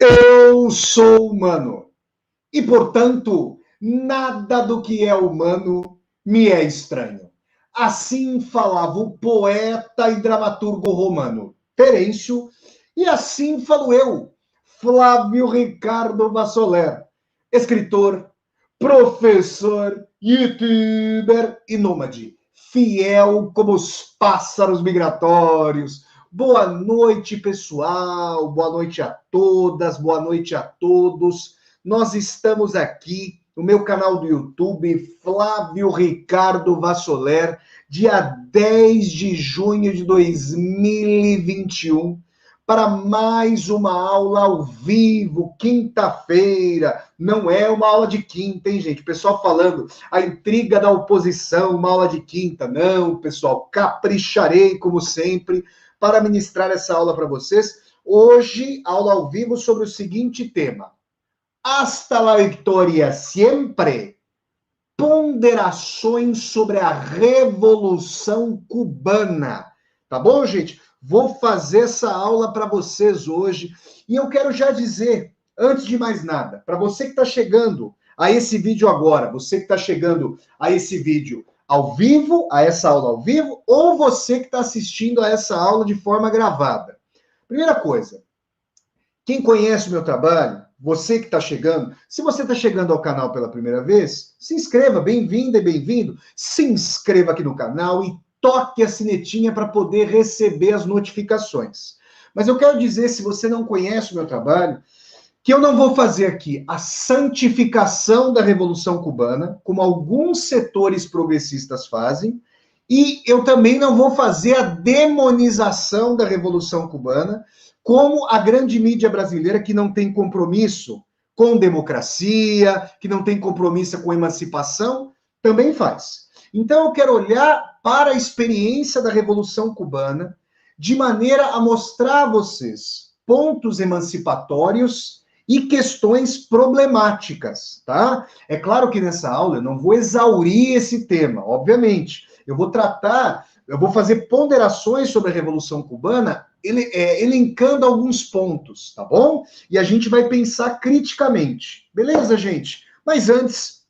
Eu sou humano e, portanto, nada do que é humano me é estranho. Assim falava o poeta e dramaturgo romano Terêncio, e assim falo eu, Flávio Ricardo Vassoler, escritor, professor, youtuber e nômade, fiel como os pássaros migratórios. Boa noite, pessoal. Boa noite a todas, boa noite a todos. Nós estamos aqui no meu canal do YouTube, Flávio Ricardo Vassoler, dia 10 de junho de 2021, para mais uma aula ao vivo, quinta-feira. Não é uma aula de quinta, hein, gente? O pessoal falando, a intriga da oposição, uma aula de quinta. Não, pessoal, capricharei, como sempre, para ministrar essa aula para vocês. Hoje, aula ao vivo sobre o seguinte tema: Hasta la victoria siempre. Ponderações sobre a Revolução Cubana. Tá bom, gente? Vou fazer essa aula para vocês hoje. E eu quero já dizer, antes de mais nada, para você que está chegando a esse vídeo agora, você que está chegando a esse vídeo ao vivo, a essa aula ao vivo, ou você que está assistindo a essa aula de forma gravada. Primeira coisa, quem conhece o meu trabalho, você que está chegando, se você está chegando ao canal pela primeira vez, se inscreva, bem-vinda e bem-vindo. Se inscreva aqui no canal e toque a sinetinha para poder receber as notificações. Mas eu quero dizer, se você não conhece o meu trabalho, que eu não vou fazer aqui a santificação da Revolução Cubana, como alguns setores progressistas fazem, e eu também não vou fazer a demonização da Revolução Cubana, como a grande mídia brasileira que não tem compromisso com democracia, que não tem compromisso com emancipação, também faz. Então eu quero olhar para a experiência da Revolução Cubana de maneira a mostrar a vocês pontos emancipatórios e questões problemáticas, tá? É claro que nessa aula eu não vou exaurir esse tema, obviamente. Eu vou fazer ponderações sobre a Revolução Cubana, elencando alguns pontos, tá bom? E a gente vai pensar criticamente. Beleza, gente? Mas antes,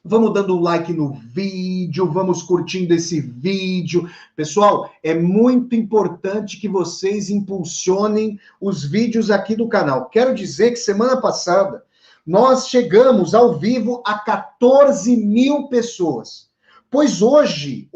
vamos dando um like no vídeo, vamos curtindo esse vídeo. Pessoal, é muito importante que vocês impulsionem os vídeos aqui do canal. Quero dizer que semana passada nós chegamos ao vivo a 14 mil pessoas. Pois hoje,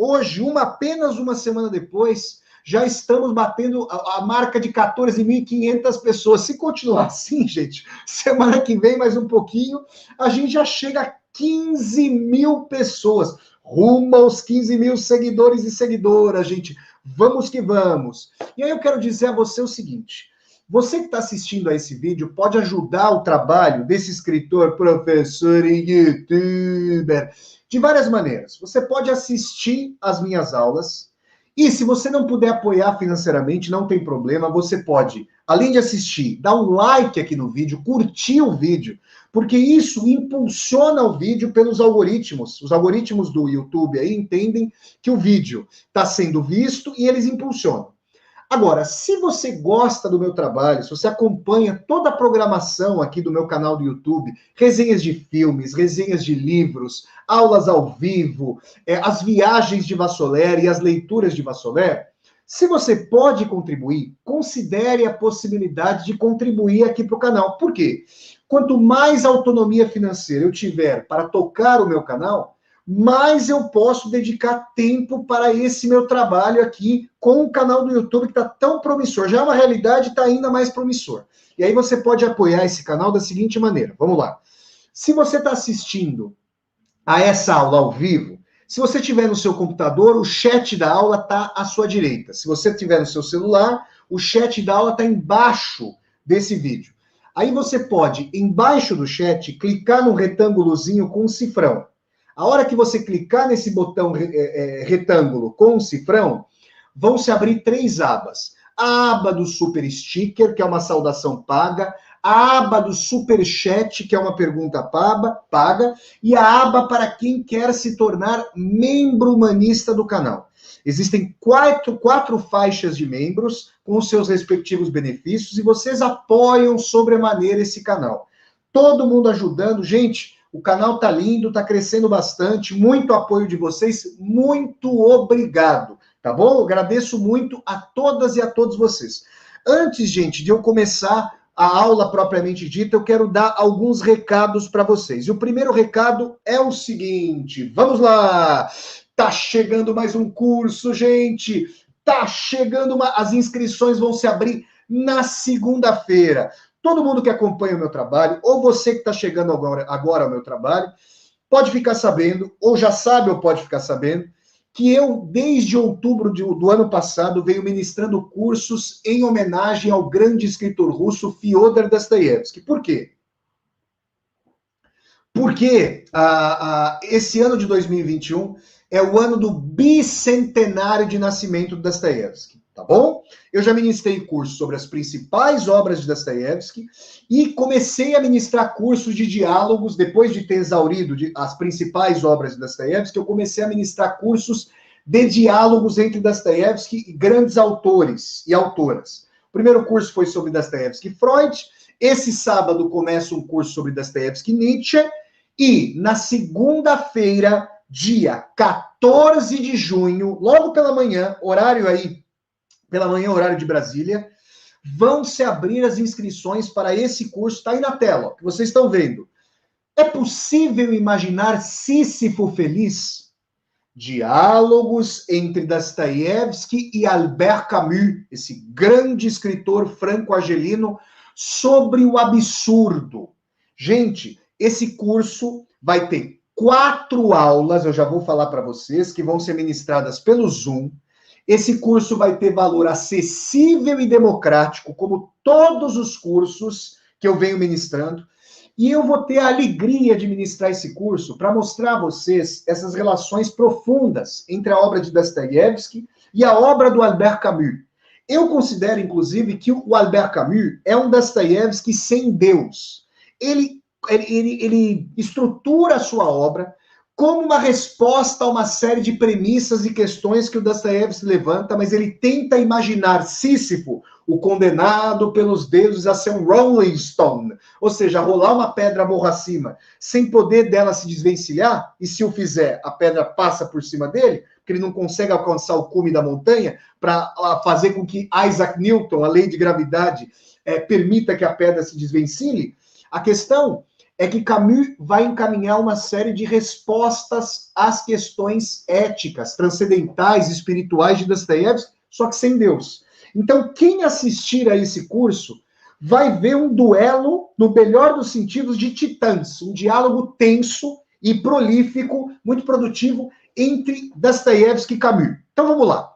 apenas uma semana depois, já estamos batendo a marca de 14.500 pessoas. Se continuar assim, gente, semana que vem, mais um pouquinho, a gente já chega a 15 mil pessoas. Rumo aos 15 mil seguidores e seguidoras, gente. Vamos que vamos. E aí eu quero dizer a você o seguinte: você que está assistindo a esse vídeo pode ajudar o trabalho desse escritor, professor e youtuber de várias maneiras. Você pode assistir às minhas aulas, e se você não puder apoiar financeiramente, não tem problema, você pode, além de assistir, dar um like aqui no vídeo, curtir o vídeo, porque isso impulsiona o vídeo pelos algoritmos. Os algoritmos do YouTube aí entendem que o vídeo está sendo visto e eles impulsionam. Agora, se você gosta do meu trabalho, se você acompanha toda a programação aqui do meu canal do YouTube, resenhas de filmes, resenhas de livros, aulas ao vivo, as viagens de Vassoler e as leituras de Vassoler, se você pode contribuir, considere a possibilidade de contribuir aqui para o canal. Por quê? Quanto mais autonomia financeira eu tiver para tocar o meu canal, mais eu posso dedicar tempo para esse meu trabalho aqui com o canal do YouTube que está tão promissor. Já é uma realidade, está ainda mais promissor. E aí você pode apoiar esse canal da seguinte maneira. Vamos lá. Se você está assistindo a essa aula ao vivo, se você tiver no seu computador, o chat da aula está à sua direita. Se você tiver no seu celular, o chat da aula está embaixo desse vídeo. Aí você pode, embaixo do chat, clicar no retângulozinho com um cifrão. A hora que você clicar nesse botão retângulo com o cifrão, vão se abrir 3 abas. A aba do Super Sticker, que é uma saudação paga, a aba do Super Chat, que é uma pergunta paga, e a aba para quem quer se tornar membro humanista do canal. Existem quatro faixas de membros com os seus respectivos benefícios e vocês apoiam sobremaneira esse canal. Todo mundo ajudando. Gente, o canal tá lindo, tá crescendo bastante. Muito apoio de vocês. Muito obrigado, tá bom? Eu agradeço muito a todas e a todos vocês. Antes, gente, de eu começar a aula propriamente dita, eu quero dar alguns recados para vocês. E o primeiro recado é o seguinte, vamos lá! Tá chegando mais um curso, gente! Tá chegando as inscrições vão se abrir na segunda-feira. Todo mundo que acompanha o meu trabalho, ou você que está chegando agora ao meu trabalho, pode ficar sabendo, ou já sabe ou pode ficar sabendo, que eu, desde outubro do ano passado, venho ministrando cursos em homenagem ao grande escritor russo Fyodor Dostoiévski. Por quê? Porque esse ano de 2021 é o ano do bicentenário de nascimento de Dostoiévski, tá bom? Eu já ministrei cursos sobre as principais obras de Dostoiévski e comecei a ministrar cursos de diálogos, depois de ter exaurido as principais obras de Dostoiévski, eu comecei a ministrar cursos de diálogos entre Dostoiévski e grandes autores e autoras. O primeiro curso foi sobre Dostoiévski e Freud, esse sábado começa um curso sobre Dostoiévski e Nietzsche, e na segunda-feira, dia 14 de junho, logo pela manhã, horário de Brasília, vão se abrir as inscrições para esse curso, está aí na tela, ó, que vocês estão vendo. É possível imaginar Sísifo feliz? Diálogos entre Dostoiévski e Albert Camus, esse grande escritor franco-argelino, sobre o absurdo. Gente, esse curso vai ter 4 aulas, eu já vou falar para vocês, que vão ser ministradas pelo Zoom. Esse curso vai ter valor acessível e democrático, como todos os cursos que eu venho ministrando. E eu vou ter a alegria de ministrar esse curso para mostrar a vocês essas relações profundas entre a obra de Dostoiévski e a obra do Albert Camus. Eu considero, inclusive, que o Albert Camus é um Dostoiévski sem Deus. Ele estrutura a sua obra como uma resposta a uma série de premissas e questões que o Dostoiévski levanta, mas ele tenta imaginar Sísifo, o condenado pelos deuses a ser um Rolling Stone, ou seja, rolar uma pedra morro acima, sem poder dela se desvencilhar, e se o fizer, a pedra passa por cima dele, porque ele não consegue alcançar o cume da montanha, para fazer com que Isaac Newton, a lei de gravidade, permita que a pedra se desvencilhe. A questão é que Camus vai encaminhar uma série de respostas às questões éticas, transcendentais, espirituais de Dostoiévski, só que sem Deus. Então, quem assistir a esse curso vai ver um duelo, no melhor dos sentidos, de titãs, um diálogo tenso e prolífico, muito produtivo, entre Dostoiévski e Camus. Então, vamos lá.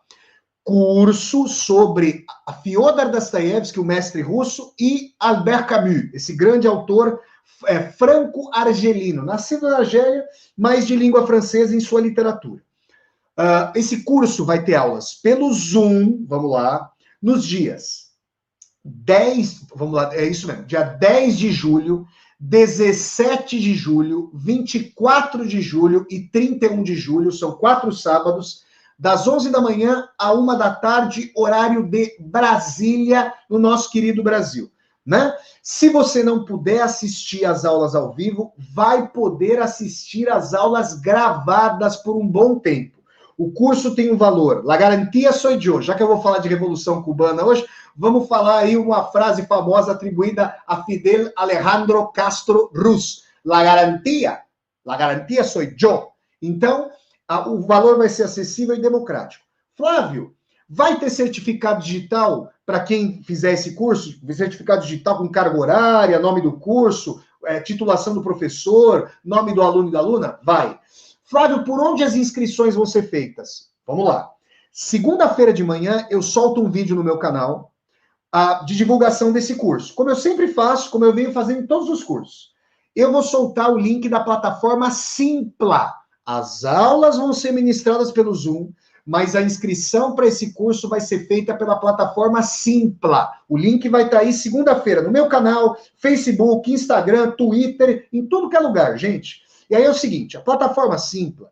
Curso sobre Fyodor Dostoiévski, o mestre russo, e Albert Camus, esse grande autor franco-argelino, nascido na Argélia, mas de língua francesa em sua literatura. Esse curso vai ter aulas pelo Zoom, vamos lá, nos dias 10, vamos lá, é isso mesmo, dia 10 de julho, 17 de julho, 24 de julho e 31 de julho, são 4 sábados, das 11 da manhã à 1 da tarde, horário de Brasília, no nosso querido Brasil. Né? Se você não puder assistir às aulas ao vivo, vai poder assistir às aulas gravadas por um bom tempo. O curso tem um valor. La garantia soy yo. Já que eu vou falar de Revolução Cubana hoje, vamos falar aí uma frase famosa atribuída a Fidel Alejandro Castro Ruz. La garantia soy yo. Então, o valor vai ser acessível e democrático. Flávio, vai ter certificado digital para quem fizer esse curso? Certificado digital com carga horária, nome do curso, titulação do professor, nome do aluno e da aluna? Vai. Flávio, por onde as inscrições vão ser feitas? Vamos lá. Segunda-feira de manhã, eu solto um vídeo no meu canal de divulgação desse curso. Como eu sempre faço, como eu venho fazendo em todos os cursos. Eu vou soltar o link da plataforma Simpla. As aulas vão ser ministradas pelo Zoom, mas a inscrição para esse curso vai ser feita pela plataforma Simpla. O link vai estar aí segunda-feira no meu canal, Facebook, Instagram, Twitter, em tudo que é lugar, gente. E aí é o seguinte, a plataforma Simpla,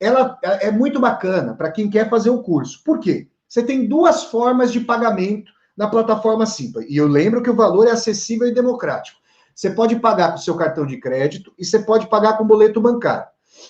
ela é muito bacana para quem quer fazer o curso. Por quê? Você tem duas formas de pagamento na plataforma Simpla. E eu lembro que o valor é acessível e democrático. Você pode pagar com seu cartão de crédito e você pode pagar com boleto bancário.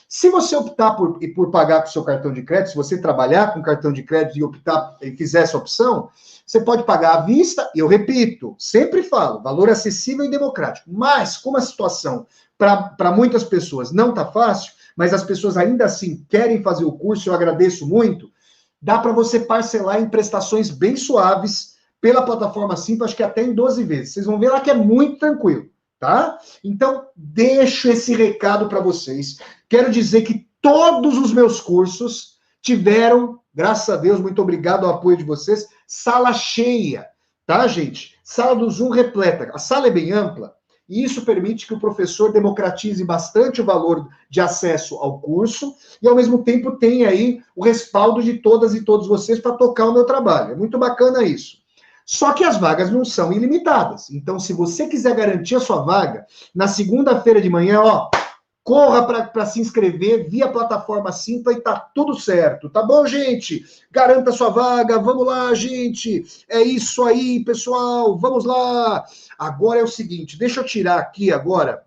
Se você optar por pagar com seu cartão de crédito, se você trabalhar com cartão de crédito e optar e fizer essa opção, você pode pagar à vista, e eu repito, sempre falo, valor acessível e democrático. Mas, como a situação para muitas pessoas não está fácil, mas as pessoas ainda assim querem fazer o curso, eu agradeço muito, dá para você parcelar em prestações bem suaves pela plataforma Simples, acho que até em 12 vezes. Vocês vão ver lá que é muito tranquilo, tá? Então, deixo esse recado para vocês. Quero dizer que todos os meus cursos tiveram, graças a Deus, muito obrigado ao apoio de vocês, sala cheia, tá, gente? Sala do Zoom repleta. A sala é bem ampla, e isso permite que o professor democratize bastante o valor de acesso ao curso e, ao mesmo tempo, tenha aí o respaldo de todas e todos vocês para tocar o meu trabalho. É muito bacana isso. Só que as vagas não são ilimitadas. Então, se você quiser garantir a sua vaga, na segunda-feira de manhã, ó, corra para se inscrever via plataforma Simpla e tá tudo certo. Tá bom, gente? Garanta sua vaga. Vamos lá, gente. É isso aí, pessoal. Vamos lá. Agora é o seguinte, deixa eu tirar aqui agora.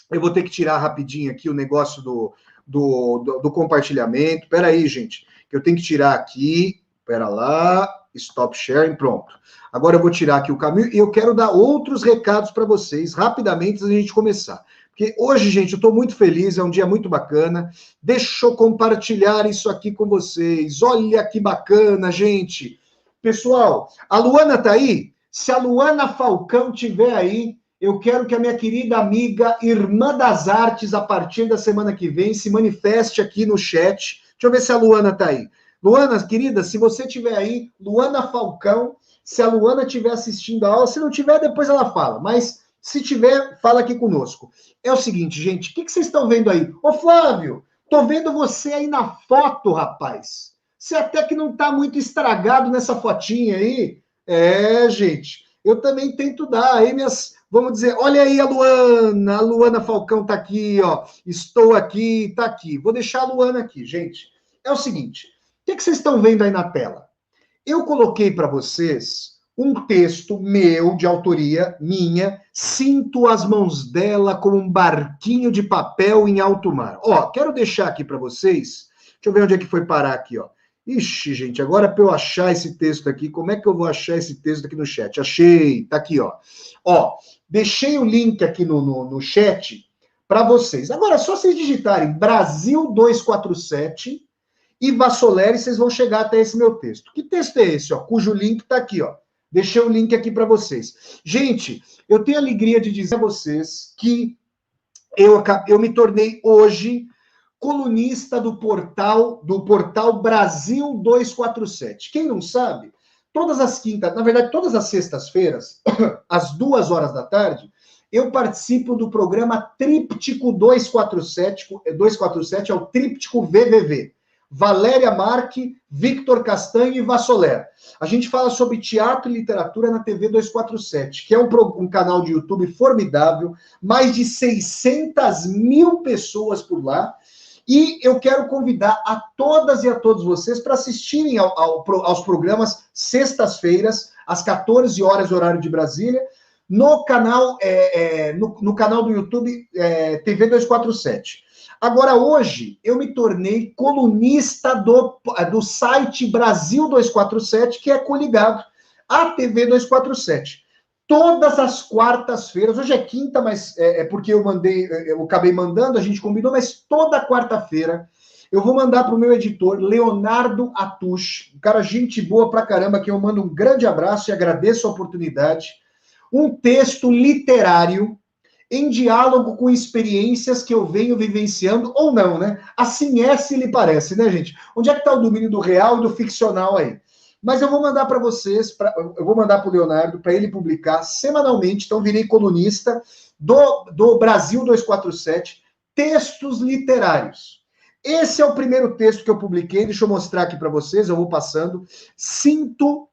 Eu vou ter que tirar rapidinho aqui o negócio do compartilhamento. Espera aí, gente. Eu tenho que tirar aqui. Espera lá. Stop sharing. Pronto. Agora eu vou tirar aqui o caminho e eu quero dar outros recados para vocês, rapidamente, antes da gente começar. Porque hoje, gente, eu estou muito feliz, é um dia muito bacana. Deixa eu compartilhar isso aqui com vocês. Olha que bacana, gente. Pessoal, a Luana tá aí? Se a Luana Falcão tiver aí, eu quero que a minha querida amiga, irmã das artes, a partir da semana que vem, se manifeste aqui no chat. Deixa eu ver se a Luana tá aí. Luana, querida, se você tiver aí, Luana Falcão, se a Luana estiver assistindo a aula, se não tiver, depois ela fala, mas se tiver, fala aqui conosco. É o seguinte, gente, o que vocês estão vendo aí? Ô, Flávio, tô vendo você aí na foto, rapaz. Você até que não tá muito estragado nessa fotinha aí. É, gente, eu também tento dar aí minhas, vamos dizer, olha aí a Luana Falcão tá aqui, ó, estou aqui, tá aqui. Vou deixar a Luana aqui, gente. É o seguinte, o que vocês estão vendo aí na tela? Eu coloquei para vocês um texto meu, de autoria minha, sinto as mãos dela como um barquinho de papel em alto mar. Ó, quero deixar aqui para vocês, deixa eu ver onde é que foi parar aqui, ó. Ixi, gente, agora para eu achar esse texto aqui, como é que eu vou achar esse texto aqui no chat? Achei, tá aqui, ó. Ó, deixei o link aqui no chat para vocês. Agora, só vocês digitarem Brasil 247 e Vassoleri, vocês vão chegar até esse meu texto. Que texto é esse, ó? Cujo link está aqui, ó. Deixei o link aqui para vocês. Gente, eu tenho a alegria de dizer a vocês que eu me tornei hoje colunista do portal Brasil 247. Quem não sabe, todas as quintas, na verdade, todas as sextas-feiras, às 2 horas da tarde, eu participo do programa Tríptico 247. 247 é o Tríptico VVV. Valéria Marque, Victor Castanho e Vassoler. A gente fala sobre teatro e literatura na TV 247, que é um canal de YouTube formidável, mais de 600 mil pessoas por lá, e eu quero convidar a todas e a todos vocês para assistirem aos programas sextas-feiras, às 14 horas, horário de Brasília, no canal, no canal do YouTube TV 247. Agora, hoje, eu me tornei colunista do site Brasil 247, que é coligado à TV 247. Todas as quartas-feiras, hoje é quinta, mas é porque eu acabei mandando, a gente combinou, mas toda quarta-feira eu vou mandar para o meu editor, Leonardo Atush, um cara gente boa pra caramba, que eu mando um grande abraço e agradeço a oportunidade, um texto literário em diálogo com experiências que eu venho vivenciando, ou não, né? Assim é, se lhe parece, né, gente? Onde é que está o domínio do real e do ficcional aí? Mas eu vou mandar para vocês, eu vou mandar para o Leonardo, para ele publicar semanalmente, então virei colunista do Brasil 247, textos literários. Esse é o primeiro texto que eu publiquei, deixa eu mostrar aqui para vocês, eu vou passando. Sinto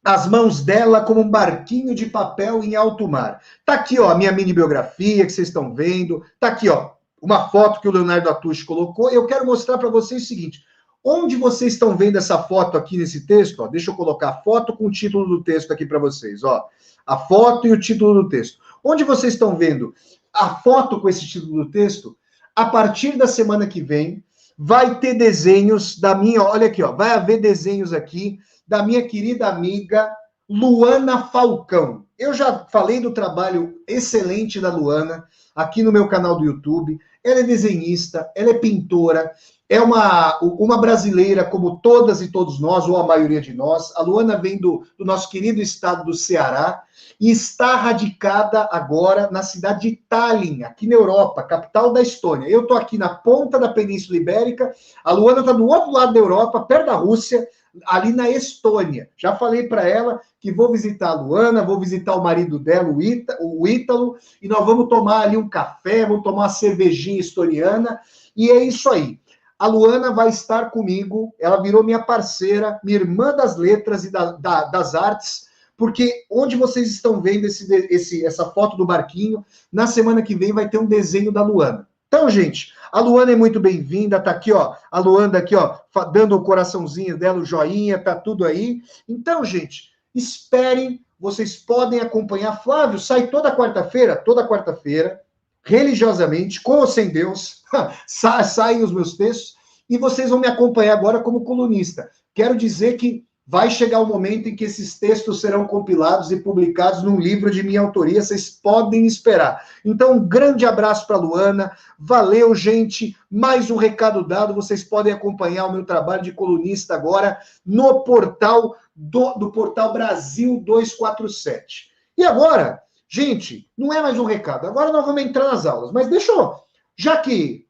as mãos dela como um barquinho de papel em alto mar. Tá aqui, ó, a minha mini biografia que vocês estão vendo. Tá aqui, ó, uma foto que o Leonardo Atush colocou. Eu quero mostrar para vocês o seguinte: onde vocês estão vendo essa foto aqui nesse texto? Ó, deixa eu colocar a foto com o título do texto aqui para vocês. Ó, a foto e o título do texto. Onde vocês estão vendo a foto com esse título do texto? A partir da semana que vem, vai ter desenhos da minha... Olha aqui, ó, vai haver desenhos aqui da minha querida amiga Luana Falcão. Eu já falei do trabalho excelente da Luana aqui no meu canal do YouTube. Ela é desenhista, ela é pintora, é uma brasileira como todas e todos nós, ou a maioria de nós. A Luana vem do nosso querido estado do Ceará e está radicada agora na cidade de Tallinn, aqui na Europa, capital da Estônia. Eu estou aqui na ponta da Península Ibérica, a Luana está do outro lado da Europa, perto da Rússia, ali na Estônia. Já falei para ela que vou visitar a Luana, vou visitar o marido dela, o Ítalo, e nós vamos tomar ali um café, vamos tomar uma cervejinha estoniana, e é isso aí. A Luana vai estar comigo, ela virou minha parceira, minha irmã das letras e das artes, porque onde vocês estão vendo essa foto do barquinho, na semana que vem vai ter um desenho da Luana. Então, gente, a Luana é muito bem-vinda, tá aqui, ó, a Luana aqui, ó, dando o coraçãozinho dela, o joinha, tá tudo aí. Então, gente, esperem, vocês podem acompanhar. Flávio, sai toda quarta-feira, religiosamente, com ou sem Deus, saem os meus textos, e vocês vão me acompanhar agora como colunista. Quero dizer que vai chegar o momento em que esses textos serão compilados e publicados num livro de minha autoria, vocês podem esperar. Então, um grande abraço para a Luana, valeu, gente, mais um recado dado, vocês podem acompanhar o meu trabalho de colunista agora no portal do portal Brasil 247. E agora, gente, não é mais um recado, agora nós vamos entrar nas aulas, mas deixa eu, já que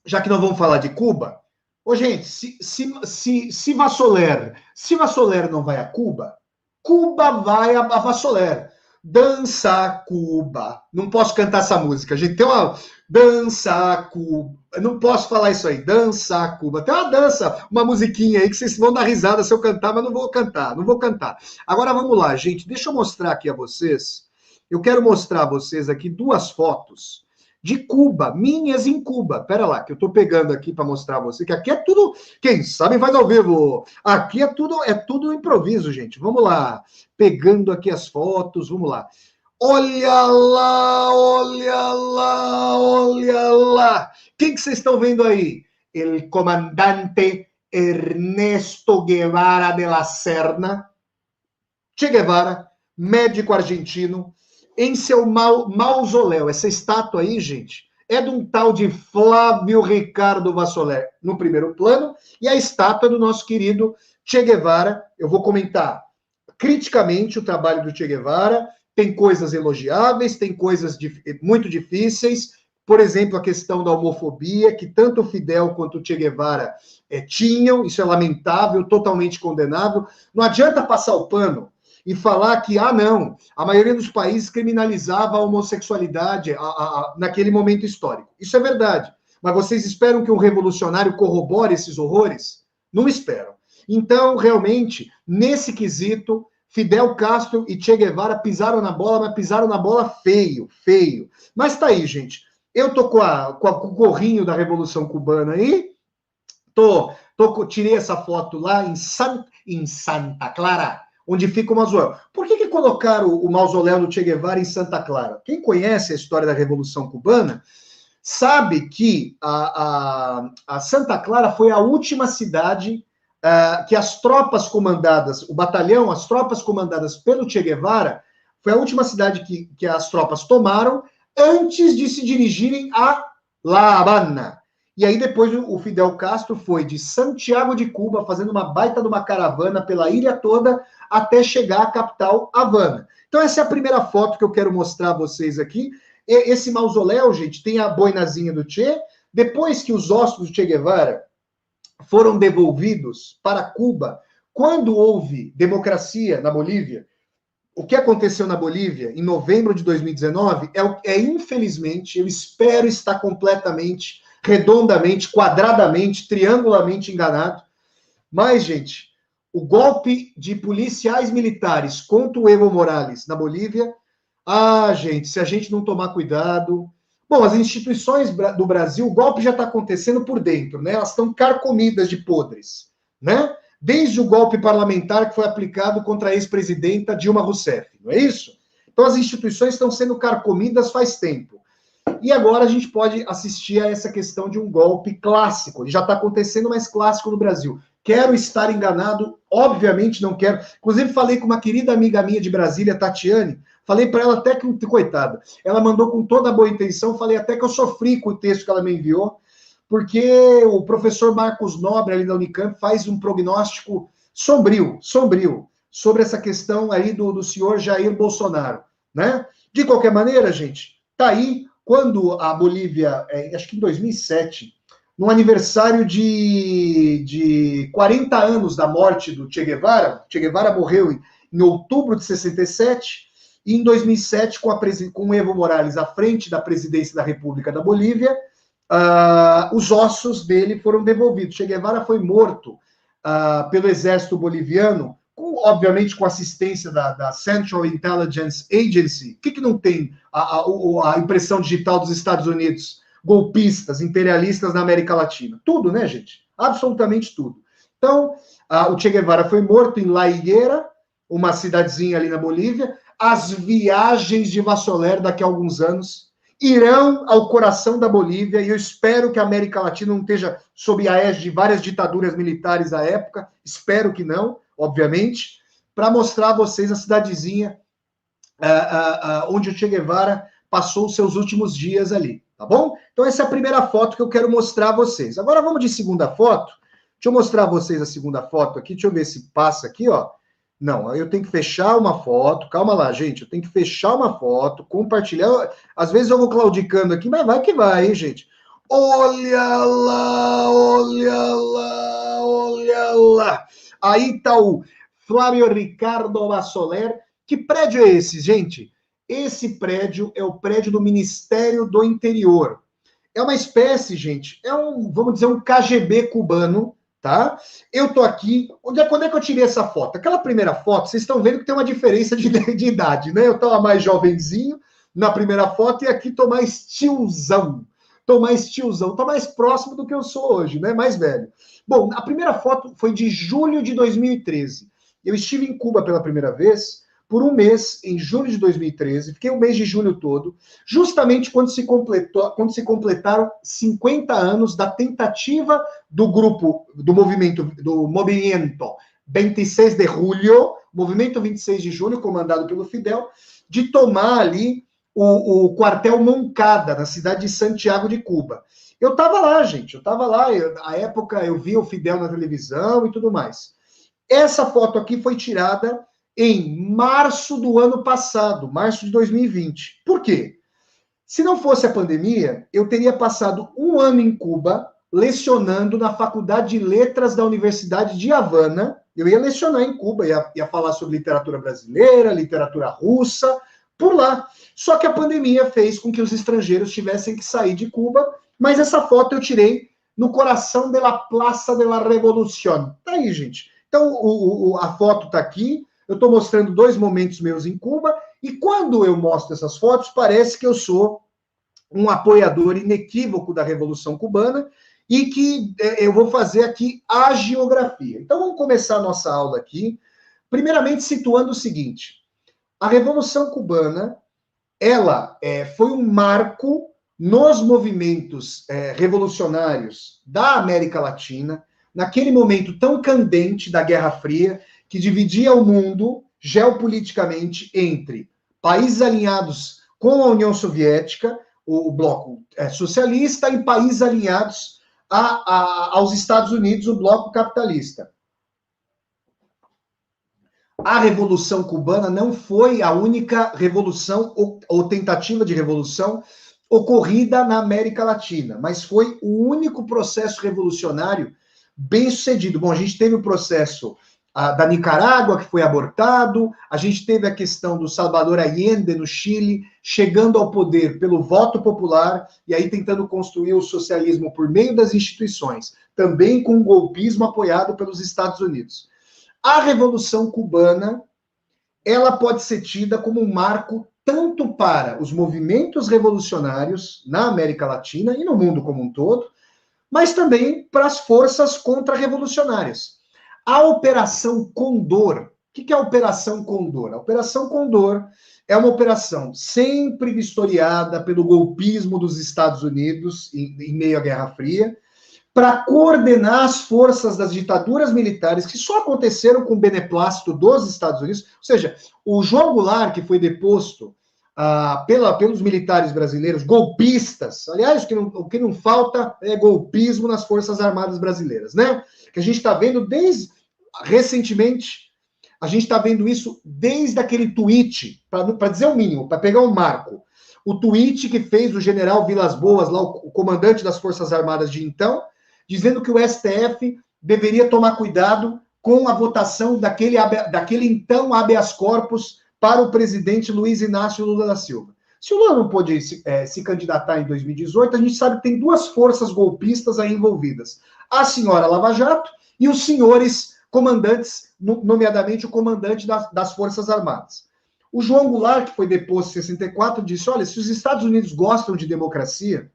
nós vamos falar de Cuba, ô, gente, se Vassoler não vai a Cuba, Cuba vai a Vassoler. Dança Cuba. Não posso cantar essa música, gente. Tem uma dança Cuba. Eu não posso falar isso aí. Dança Cuba. Tem uma dança, uma musiquinha aí que vocês vão dar risada se eu cantar, mas não vou cantar. Agora vamos lá, gente. Deixa eu mostrar aqui a vocês. Eu quero mostrar a vocês aqui duas fotos de Cuba, minhas em Cuba. Pera lá, que eu tô pegando aqui para mostrar a você, que aqui é tudo, quem sabe faz ao vivo. Aqui é tudo improviso, gente. Vamos lá, pegando aqui as fotos, vamos lá. Olha lá, olha lá, olha lá. Quem que vocês estão vendo aí? El comandante Ernesto Guevara de la Serna, Che Guevara, médico argentino, em seu mausoléu. Essa estátua aí, gente, é de um tal de Flávio Ricardo Vassoler, no primeiro plano, e a estátua é do nosso querido Che Guevara. Eu vou comentar criticamente o trabalho do Che Guevara, tem coisas elogiáveis, tem coisas muito difíceis, por exemplo, a questão da homofobia, que tanto o Fidel quanto o Che Guevara tinham, isso é lamentável, totalmente condenável. Não adianta passar o pano e falar que, não, a maioria dos países criminalizava a homossexualidade naquele momento histórico. Isso é verdade. Mas vocês esperam que um revolucionário corrobore esses horrores? Não esperam. Então, realmente, nesse quesito, Fidel Castro e Che Guevara pisaram na bola, mas pisaram na bola feio, feio. Mas tá aí, gente. Eu tô com o gorrinho da Revolução Cubana aí, tirei essa foto lá em Santa Clara, onde fica o mausoléu. Por que colocaram o mausoléu do Che Guevara em Santa Clara? Quem conhece a história da Revolução Cubana sabe que a Santa Clara foi a última cidade que as tropas comandadas, o batalhão, as tropas comandadas pelo Che Guevara, foi a última cidade que as tropas tomaram antes de se dirigirem a La Habana. E aí depois o Fidel Castro foi de Santiago de Cuba, fazendo uma baita de uma caravana pela ilha toda, até chegar à capital, Havana. Então essa é a primeira foto que eu quero mostrar a vocês aqui. Esse mausoléu, gente, tem a boinazinha do Che. Depois que os ossos do Che Guevara foram devolvidos para Cuba, quando houve democracia na Bolívia, o que aconteceu na Bolívia em novembro de 2019 infelizmente, eu espero estar completamente, redondamente, quadradamente, triangularmente enganado. Mas, gente, o golpe de policiais militares contra o Evo Morales na Bolívia, gente, se a gente não tomar cuidado, Bom, as instituições do Brasil, o golpe já está acontecendo por dentro, né? Elas estão carcomidas de podres, né? Desde o golpe parlamentar que foi aplicado contra a ex-presidenta Dilma Rousseff, não é isso? Então as instituições estão sendo carcomidas faz tempo. E agora a gente pode assistir a essa questão de um golpe clássico. Ele já está acontecendo, mas clássico no Brasil. Quero estar enganado, obviamente não quero. Inclusive, falei com uma querida amiga minha de Brasília, Tatiane, falei para ela até que, coitada, ela mandou com toda a boa intenção, falei até que eu sofri com o texto que ela me enviou, porque o professor Marcos Nobre, ali da Unicamp, faz um prognóstico sombrio, sobre essa questão aí do senhor Jair Bolsonaro, né? De qualquer maneira, gente, tá aí, quando a Bolívia, acho que em 2007, no aniversário de 40 anos da morte do Che Guevara morreu em outubro de 67, e em 2007, com o Evo Morales à frente da presidência da República da Bolívia, os ossos dele foram devolvidos. Che Guevara foi morto pelo exército boliviano, obviamente com assistência da Central Intelligence Agency. O que não tem a impressão digital dos Estados Unidos? Golpistas, imperialistas na América Latina. Tudo, né, gente? Absolutamente tudo. Então, o Che Guevara foi morto em La Higuera, uma cidadezinha ali na Bolívia. As viagens de Vassoler daqui a alguns anos irão ao coração da Bolívia, e eu espero que a América Latina não esteja sob a égide de várias ditaduras militares à época, espero que não, obviamente, para mostrar a vocês a cidadezinha onde o Che Guevara passou os seus últimos dias ali, tá bom? Então essa é a primeira foto que eu quero mostrar a vocês. Agora vamos de segunda foto. Deixa eu mostrar a vocês a segunda foto aqui, deixa eu ver se passa aqui, ó. Não, eu tenho que fechar uma foto, calma lá, gente, eu tenho que fechar uma foto, compartilhar, às vezes eu vou claudicando aqui, mas vai que vai, hein, gente. Olha lá, olha lá, olha lá. Aí tá o Flávio Ricardo Vassoler. Que prédio é esse, gente? Esse prédio é o prédio do Ministério do Interior. É uma espécie, gente, vamos dizer, um KGB cubano, tá? Eu tô aqui, quando é que eu tirei essa foto? Aquela primeira foto, vocês estão vendo que tem uma diferença de idade, né? Eu tava mais jovenzinho na primeira foto e aqui tô mais tiozão. Tô mais próximo do que eu sou hoje, né? Mais velho. Bom, a primeira foto foi de julho de 2013. Eu estive em Cuba pela primeira vez por um mês, em julho de 2013, fiquei o mês de julho todo, justamente quando se completaram 50 anos da tentativa do grupo, do movimento 26 de julho, movimento 26 de julho, comandado pelo Fidel, de tomar ali o quartel Moncada, na cidade de Santiago de Cuba. Eu estava lá, gente, à época eu via o Fidel na televisão e tudo mais. Essa foto aqui foi tirada em março do ano passado, março de 2020. Por quê? Se não fosse a pandemia, eu teria passado um ano em Cuba, lecionando na Faculdade de Letras da Universidade de Havana. Eu ia lecionar em Cuba, ia falar sobre literatura brasileira, literatura russa, por lá. Só que a pandemia fez com que os estrangeiros tivessem que sair de Cuba, mas essa foto eu tirei no coração da Praça de la Revolución. Tá aí, gente. Então, a foto tá aqui. Eu estou mostrando dois momentos meus em Cuba, e quando eu mostro essas fotos, parece que eu sou um apoiador inequívoco da Revolução Cubana e que eu vou fazer aqui a geografia. Então, vamos começar a nossa aula aqui, primeiramente situando o seguinte: a Revolução Cubana, ela foi um marco nos movimentos revolucionários da América Latina, naquele momento tão candente da Guerra Fria, que dividia o mundo geopoliticamente entre países alinhados com a União Soviética, o bloco socialista, e países alinhados aos Estados Unidos, o bloco capitalista. A Revolução Cubana não foi a única revolução ou tentativa de revolução ocorrida na América Latina, mas foi o único processo revolucionário bem sucedido. Bom, a gente teve o processo da Nicarágua, que foi abortado, a gente teve a questão do Salvador Allende, no Chile, chegando ao poder pelo voto popular, e aí tentando construir o socialismo por meio das instituições, também com o golpismo apoiado pelos Estados Unidos. A Revolução Cubana, ela pode ser tida como um marco tanto para os movimentos revolucionários na América Latina e no mundo como um todo, mas também para as forças contra-revolucionárias. A Operação Condor. O que é a Operação Condor? A Operação Condor é uma operação sempre vistoriada pelo golpismo dos Estados Unidos em meio à Guerra Fria, para coordenar as forças das ditaduras militares que só aconteceram com o beneplácito dos Estados Unidos. Ou seja, o João Goulart, que foi deposto pelos militares brasileiros, golpistas, aliás, o que não falta é golpismo nas Forças Armadas brasileiras, né? Que a gente está vendo recentemente, a gente está vendo isso desde aquele tweet, para dizer o mínimo, para pegar um marco. O tweet que fez o general Vilas Boas, lá, o comandante das Forças Armadas de então, dizendo que o STF deveria tomar cuidado com a votação daquele então habeas corpus para o presidente Luiz Inácio Lula da Silva. Se o Lula não pôde se candidatar em 2018, a gente sabe que tem duas forças golpistas aí envolvidas. A senhora Lava Jato e os senhores comandantes, nomeadamente o comandante das Forças Armadas. O João Goulart, que foi deposto em 64, disse, olha, se os Estados Unidos gostam de democracia,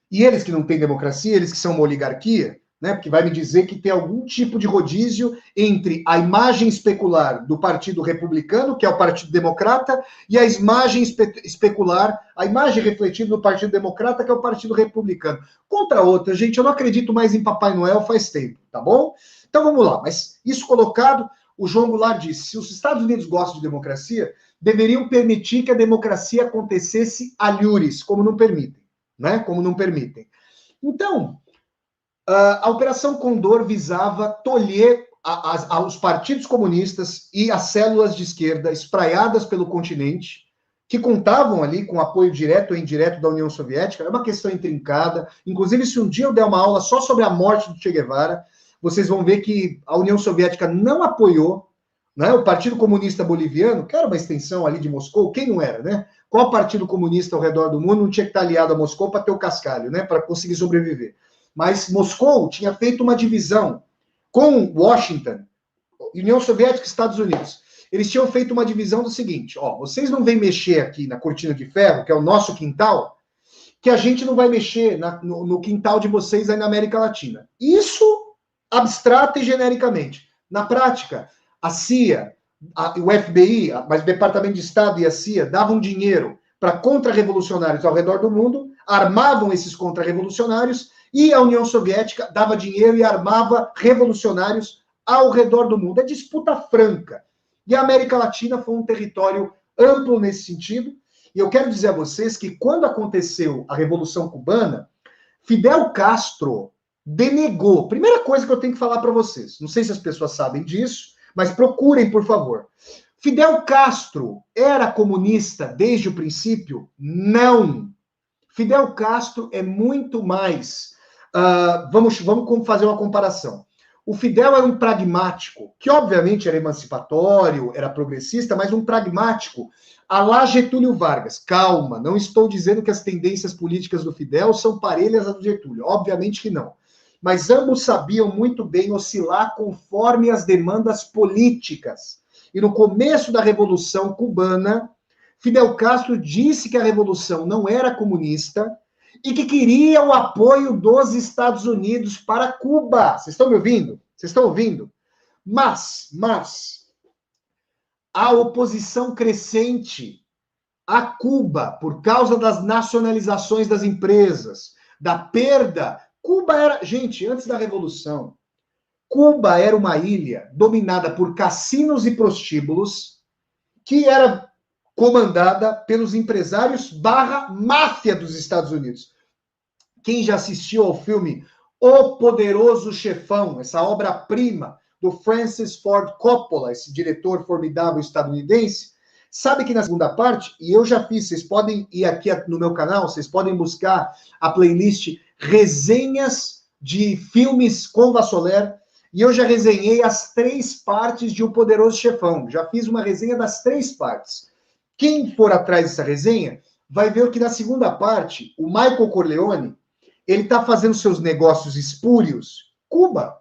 e eles que não têm democracia, eles que são uma oligarquia, né? Porque vai me dizer que tem algum tipo de rodízio entre a imagem especular do Partido Republicano, que é o Partido Democrata, e a imagem especular, a imagem refletida do Partido Democrata, que é o Partido Republicano. Contra outra, gente, eu não acredito mais em Papai Noel faz tempo, tá bom? Então vamos lá, mas isso colocado, o João Goulart disse, se os Estados Unidos gostam de democracia, deveriam permitir que a democracia acontecesse alhures, como não permitem. Né? Como não permitem. Então, a Operação Condor visava tolher os partidos comunistas e as células de esquerda espraiadas pelo continente, que contavam ali com apoio direto ou indireto da União Soviética. É uma questão intrincada. Inclusive, se um dia eu der uma aula só sobre a morte do Che Guevara, vocês vão ver que a União Soviética não apoiou, né? O Partido Comunista Boliviano, que era uma extensão ali de Moscou, quem não era, né? Qual partido comunista ao redor do mundo não tinha que estar aliado a Moscou para ter o cascalho, né? Para conseguir sobreviver. Mas Moscou tinha feito uma divisão com Washington, União Soviética e Estados Unidos. Eles tinham feito uma divisão do seguinte, ó, vocês não vêm mexer aqui na cortina de ferro, que é o nosso quintal, que a gente não vai mexer no quintal de vocês aí na América Latina. Isso abstrata e genericamente. Na prática, a CIA, o FBI, mas o Departamento de Estado e a CIA davam dinheiro para contra-revolucionários ao redor do mundo, armavam esses contra-revolucionários, e a União Soviética dava dinheiro e armava revolucionários ao redor do mundo. É disputa franca. E a América Latina foi um território amplo nesse sentido. E eu quero dizer a vocês que quando aconteceu a Revolução Cubana, Fidel Castro denegou. Primeira coisa que eu tenho que falar para vocês, não sei se as pessoas sabem disso, mas procurem, por favor. Fidel Castro era comunista desde o princípio? Não. Fidel Castro é muito mais. Vamos fazer uma comparação. O Fidel era um pragmático, que obviamente era emancipatório, era progressista, mas um pragmático à lá Getúlio Vargas. Calma, não estou dizendo que as tendências políticas do Fidel são parelhas às do Getúlio. Obviamente que não. Mas ambos sabiam muito bem oscilar conforme as demandas políticas. E no começo da Revolução Cubana, Fidel Castro disse que a revolução não era comunista e que queria o apoio dos Estados Unidos para Cuba. Vocês estão me ouvindo? Vocês estão ouvindo? Mas a oposição crescente a Cuba, por causa das nacionalizações das empresas, da perda. Cuba era, gente, antes da Revolução, Cuba era uma ilha dominada por cassinos e prostíbulos, que era comandada pelos empresários / máfia dos Estados Unidos. Quem já assistiu ao filme O Poderoso Chefão, essa obra-prima do Francis Ford Coppola, esse diretor formidável estadunidense, sabe que na segunda parte, e eu já fiz, vocês podem ir aqui no meu canal, vocês podem buscar a playlist Resenhas de Filmes com Vassoler, e eu já resenhei as 3 partes de O Poderoso Chefão. Já fiz uma resenha das 3 partes. Quem for atrás dessa resenha vai ver que na segunda parte, o Michael Corleone, ele está fazendo seus negócios espúrios. Cuba.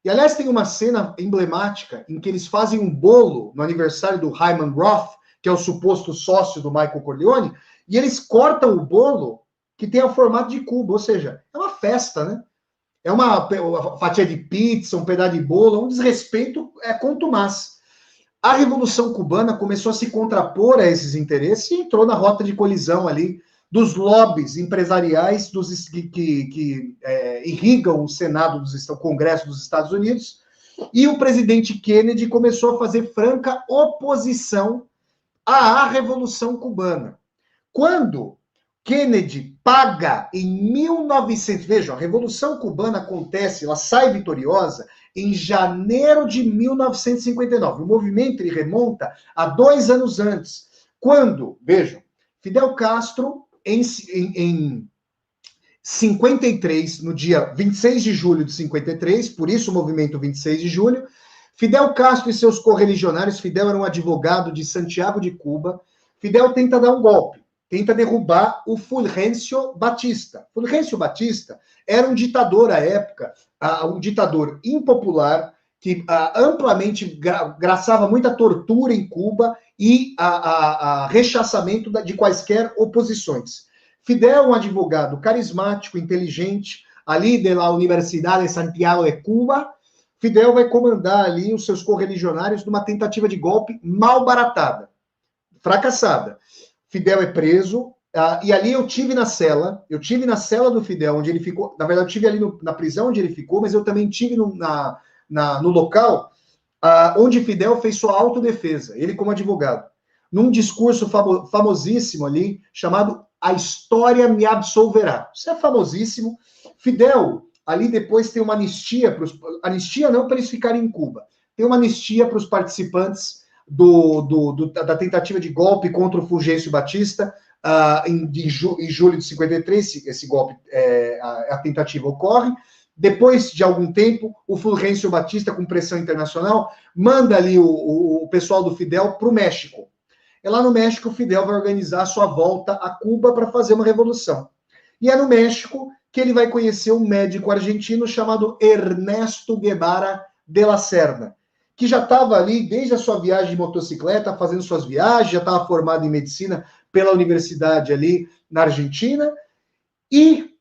E, aliás, tem uma cena emblemática em que eles fazem um bolo no aniversário do Hyman Roth, que é o suposto sócio do Michael Corleone, e eles cortam o bolo que tem o formato de cubo, ou seja, é uma festa, né? É uma fatia de pizza, um pedaço de bolo, um desrespeito contumaz. A Revolução Cubana começou a se contrapor a esses interesses e entrou na rota de colisão ali dos lobbies empresariais que irrigam o Senado, o Congresso dos Estados Unidos, e o presidente Kennedy começou a fazer franca oposição à Revolução Cubana. Quando Kennedy paga em 1900, vejam, a Revolução Cubana acontece, ela sai vitoriosa em janeiro de 1959. O movimento ele remonta a 2 anos antes, quando, vejam, Fidel Castro, em 53, no dia 26 de julho de 53, por isso o movimento 26 de julho, Fidel Castro e seus correligionários, Fidel era um advogado de Santiago de Cuba, Fidel tenta dar um golpe, tenta derrubar o Fulgêncio Batista. Fulgêncio Batista era um ditador à época, um ditador impopular, que amplamente graçava muita tortura em Cuba e rechaçamento de quaisquer oposições. Fidel, um advogado carismático, inteligente, ali da Universidade de Santiago de Cuba, Fidel vai comandar ali os seus correligionários numa tentativa de golpe mal baratada, fracassada. Fidel é preso, e ali eu tive na cela do Fidel, onde ele ficou, na verdade eu tive ali na prisão onde ele ficou, mas eu também tive no local onde Fidel fez sua autodefesa, ele como advogado, num discurso famosíssimo ali, chamado A História Me Absolverá. Isso é famosíssimo. Fidel, ali depois tem uma anistia, anistia não para eles ficarem em Cuba, tem uma anistia para os participantes da tentativa de golpe contra o Fulgêncio Batista, em julho de 53, esse golpe, a tentativa ocorre. Depois de algum tempo, o Fulgêncio Batista, com pressão internacional, manda ali o pessoal do Fidel para o México. É lá no México, o Fidel vai organizar a sua volta a Cuba para fazer uma revolução. E é no México que ele vai conhecer um médico argentino chamado Ernesto Guevara de la Serna, que já estava ali desde a sua viagem de motocicleta, fazendo suas viagens, já estava formado em medicina pela universidade ali na Argentina, e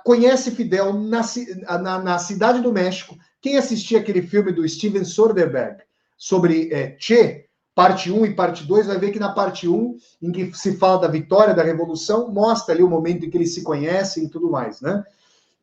conhece Fidel na cidade do México. Quem assistia aquele filme do Steven Soderbergh sobre Che, parte 1 e parte 2, vai ver que na parte 1, em que se fala da vitória da Revolução, mostra ali o momento em que eles se conhecem e tudo mais, né?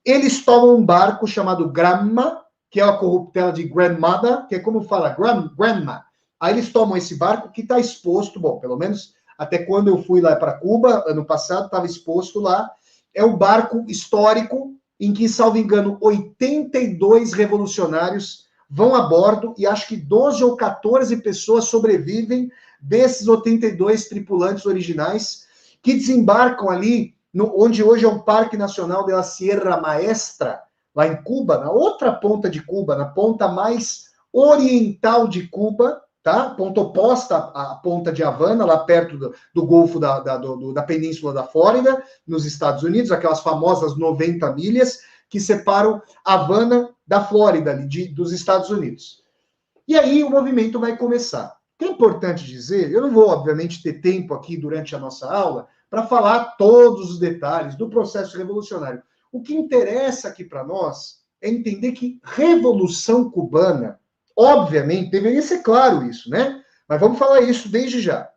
Eles tomam um barco chamado Granma, que é a corruptela de grandmother, que é como fala, grandma. Aí eles tomam esse barco que está exposto, bom, pelo menos até quando eu fui lá para Cuba, ano passado, estava exposto lá. É um barco histórico em que, salvo engano, 82 revolucionários vão a bordo e acho que 12 ou 14 pessoas sobrevivem desses 82 tripulantes originais que desembarcam ali, onde hoje é o Parque Nacional de la Sierra Maestra, lá em Cuba, na outra ponta de Cuba, na ponta mais oriental de Cuba, tá? Ponta oposta à ponta de Havana, lá perto do Golfo da Península da Flórida, nos Estados Unidos, aquelas famosas 90 milhas que separam Havana da Flórida, dos Estados Unidos. E aí o movimento vai começar. O que é importante dizer, eu não vou, obviamente, ter tempo aqui durante a nossa aula para falar todos os detalhes do processo revolucionário. O que interessa aqui para nós é entender que Revolução Cubana, obviamente, deveria ser claro isso, né? Mas vamos falar isso desde já.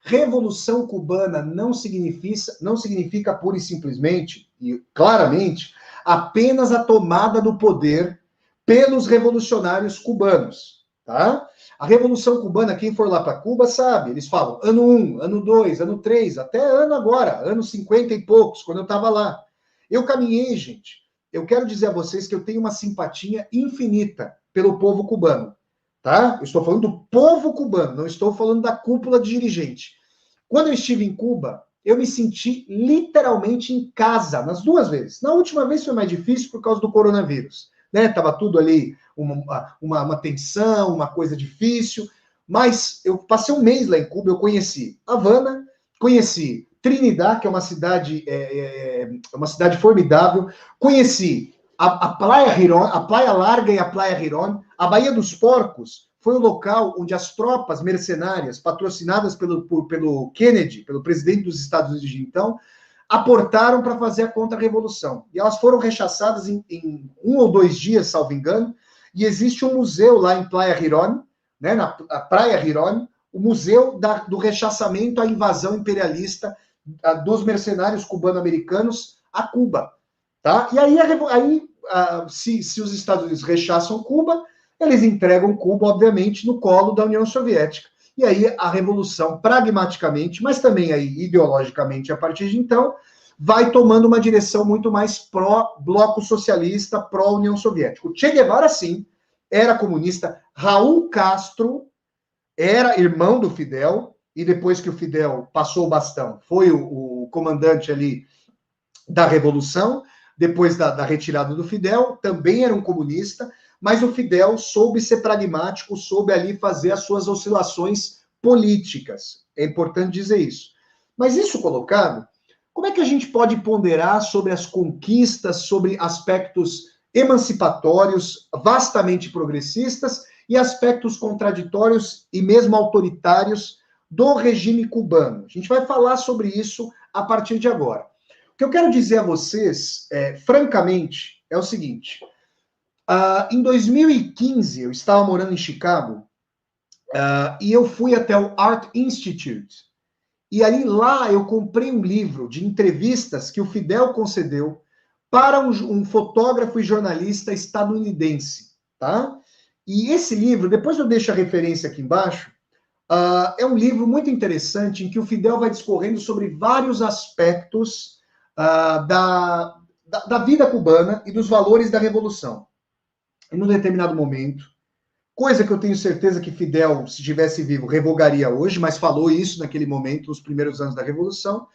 Revolução Cubana não significa pura e simplesmente, e claramente, apenas a tomada do poder pelos revolucionários cubanos, tá? A Revolução Cubana, quem for lá para Cuba sabe, eles falam ano 1, ano 2, ano 3, até ano agora, ano 50 e poucos, quando eu estava lá. Eu caminhei, gente. Eu quero dizer a vocês que eu tenho uma simpatia infinita pelo povo cubano, tá? Eu estou falando do povo cubano, não estou falando da cúpula de dirigente. Quando eu estive em Cuba, eu me senti literalmente em casa, nas duas vezes. Na última vez foi mais difícil por causa do coronavírus, né? Tava tudo ali, uma tensão, uma coisa difícil, mas eu passei um mês lá em Cuba, eu conheci Havana, conheci Trinidad, que é uma cidade formidável. Conheci A Praia Girón, a Praia Larga e a Praia Girón, a Baía dos Porcos, foi o local onde as tropas mercenárias, patrocinadas pelo Kennedy, pelo presidente dos Estados Unidos de então, aportaram para fazer a contra-revolução. E elas foram rechaçadas em 1 ou 2 dias, salvo engano, e existe um museu lá em Praia Girón, né, na Praia Girón, o museu do rechaçamento à invasão imperialista dos mercenários cubano-americanos a Cuba. Tá? E aí, se os Estados Unidos rechaçam Cuba, eles entregam Cuba, obviamente, no colo da União Soviética. E aí a revolução, pragmaticamente, mas também aí ideologicamente, a partir de então, vai tomando uma direção muito mais pró-bloco socialista, pró-União Soviética. O Che Guevara, sim, era comunista. Raul Castro era irmão do Fidel, e depois que o Fidel passou o bastão, foi o comandante ali da Revolução, depois da retirada do Fidel, também era um comunista, mas o Fidel soube ser pragmático, soube ali fazer as suas oscilações políticas. É importante dizer isso. Mas isso colocado, como é que a gente pode ponderar sobre as conquistas, sobre aspectos emancipatórios, vastamente progressistas, e aspectos contraditórios e mesmo autoritários do regime cubano? A gente vai falar sobre isso a partir de agora. O que eu quero dizer a vocês, francamente, é o seguinte. Em 2015, eu estava morando em Chicago, e eu fui até o Art Institute. E ali lá eu comprei um livro de entrevistas que o Fidel concedeu para um fotógrafo e jornalista estadunidense, tá? E esse livro, depois eu deixo a referência aqui embaixo, é um livro muito interessante em que o Fidel vai discorrendo sobre vários aspectos da vida cubana e dos valores da Revolução. E num determinado momento, coisa que eu tenho certeza que Fidel, se estivesse vivo, revogaria hoje, mas falou isso naquele momento, nos primeiros anos da Revolução,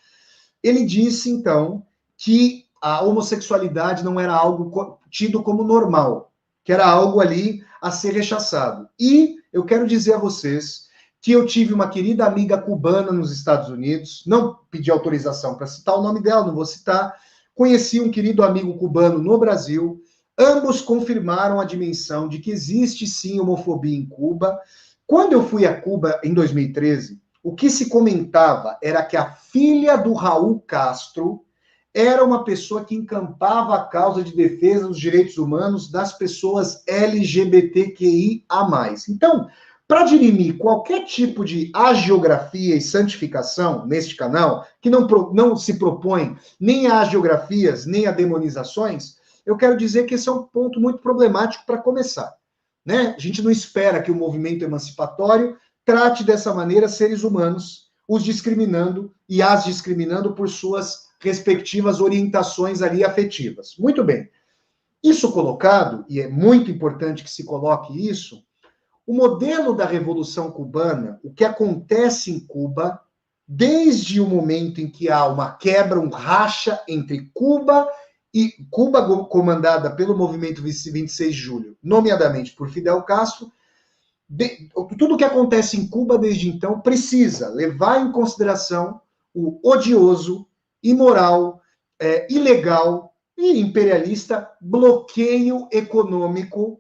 ele disse, então, que a homossexualidade não era algo tido como normal, que era algo ali a ser rechaçado. E eu quero dizer a vocês que eu tive uma querida amiga cubana nos Estados Unidos, não pedi autorização para citar o nome dela, não vou citar, conheci um querido amigo cubano no Brasil, ambos confirmaram a dimensão de que existe sim homofobia em Cuba. Quando eu fui a Cuba em 2013, o que se comentava era que a filha do Raul Castro era uma pessoa que encampava a causa de defesa dos direitos humanos das pessoas LGBTQIA+. Então, para dirimir qualquer tipo de hagiografia e santificação neste canal, que não se propõe nem a hagiografias, nem a demonizações, eu quero dizer que esse é um ponto muito problemático para começar. Né? A gente não espera que o movimento emancipatório trate dessa maneira seres humanos, os discriminando e as discriminando por suas respectivas orientações ali afetivas. Muito bem. Isso colocado, e é muito importante que se coloque isso, o modelo da Revolução Cubana, o que acontece em Cuba, desde o momento em que há uma quebra, um racha entre Cuba e Cuba comandada pelo movimento 26 de julho, nomeadamente por Fidel Castro, tudo o que acontece em Cuba desde então precisa levar em consideração o odioso, imoral, ilegal e imperialista bloqueio econômico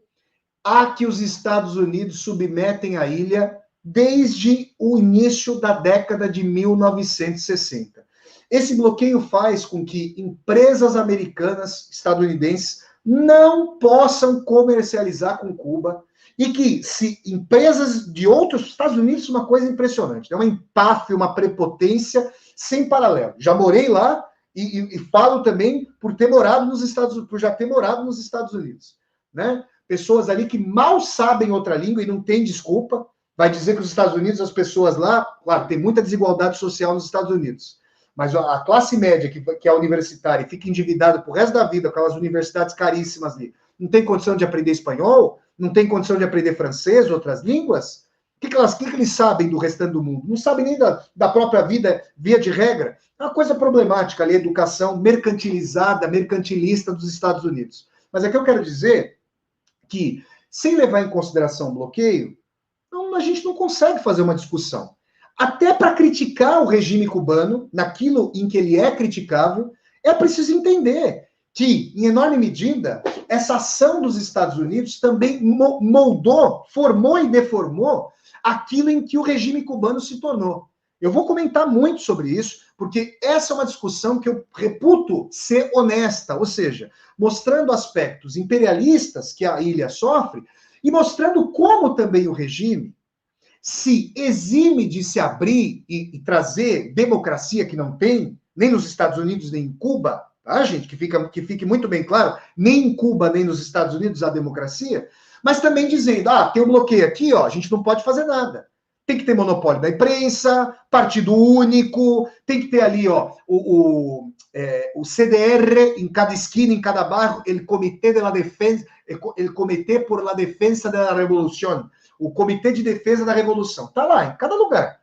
a que os Estados Unidos submetem a ilha desde o início da década de 1960. Esse bloqueio faz com que empresas americanas, estadunidenses, não possam comercializar com Cuba e que se empresas de outros Estados Unidos, uma coisa impressionante, é uma empáfia, uma prepotência sem paralelo. Já morei lá e falo também por ter morado nos Estados Unidos, por já ter morado nos Estados Unidos, né? Pessoas ali que mal sabem outra língua e não tem desculpa, vai dizer que os Estados Unidos, as pessoas lá, claro, tem muita desigualdade social nos Estados Unidos, mas a classe média, que é universitária e fica endividada pro resto da vida com aquelas universidades caríssimas ali, não tem condição de aprender espanhol, não tem condição de aprender francês, outras línguas, o que eles sabem do restante do mundo? Não sabem nem da própria vida, via de regra. É uma coisa problemática ali, a educação mercantilizada, mercantilista dos Estados Unidos. Mas aqui eu quero dizer que, sem levar em consideração o bloqueio, a gente não consegue fazer uma discussão. Até para criticar o regime cubano, naquilo em que ele é criticável, é preciso entender que, em enorme medida, essa ação dos Estados Unidos também moldou, formou e deformou aquilo em que o regime cubano se tornou. Eu vou comentar muito sobre isso, porque essa é uma discussão que eu reputo ser honesta, ou seja, mostrando aspectos imperialistas que a ilha sofre e mostrando como também o regime se exime de se abrir e trazer democracia que não tem, nem nos Estados Unidos, nem em Cuba, tá, gente? Que fique muito bem claro, nem em Cuba, nem nos Estados Unidos há democracia, mas também dizendo, tem um bloqueio aqui, a gente não pode fazer nada. Tem que ter monopólio da imprensa, partido único, tem que ter ali, o CDR em cada esquina, em cada bairro, el Comitê de la Defensa, el Comitê por la Defensa de la Revolución, o Comitê de Defesa da Revolução. Tá lá, em cada lugar.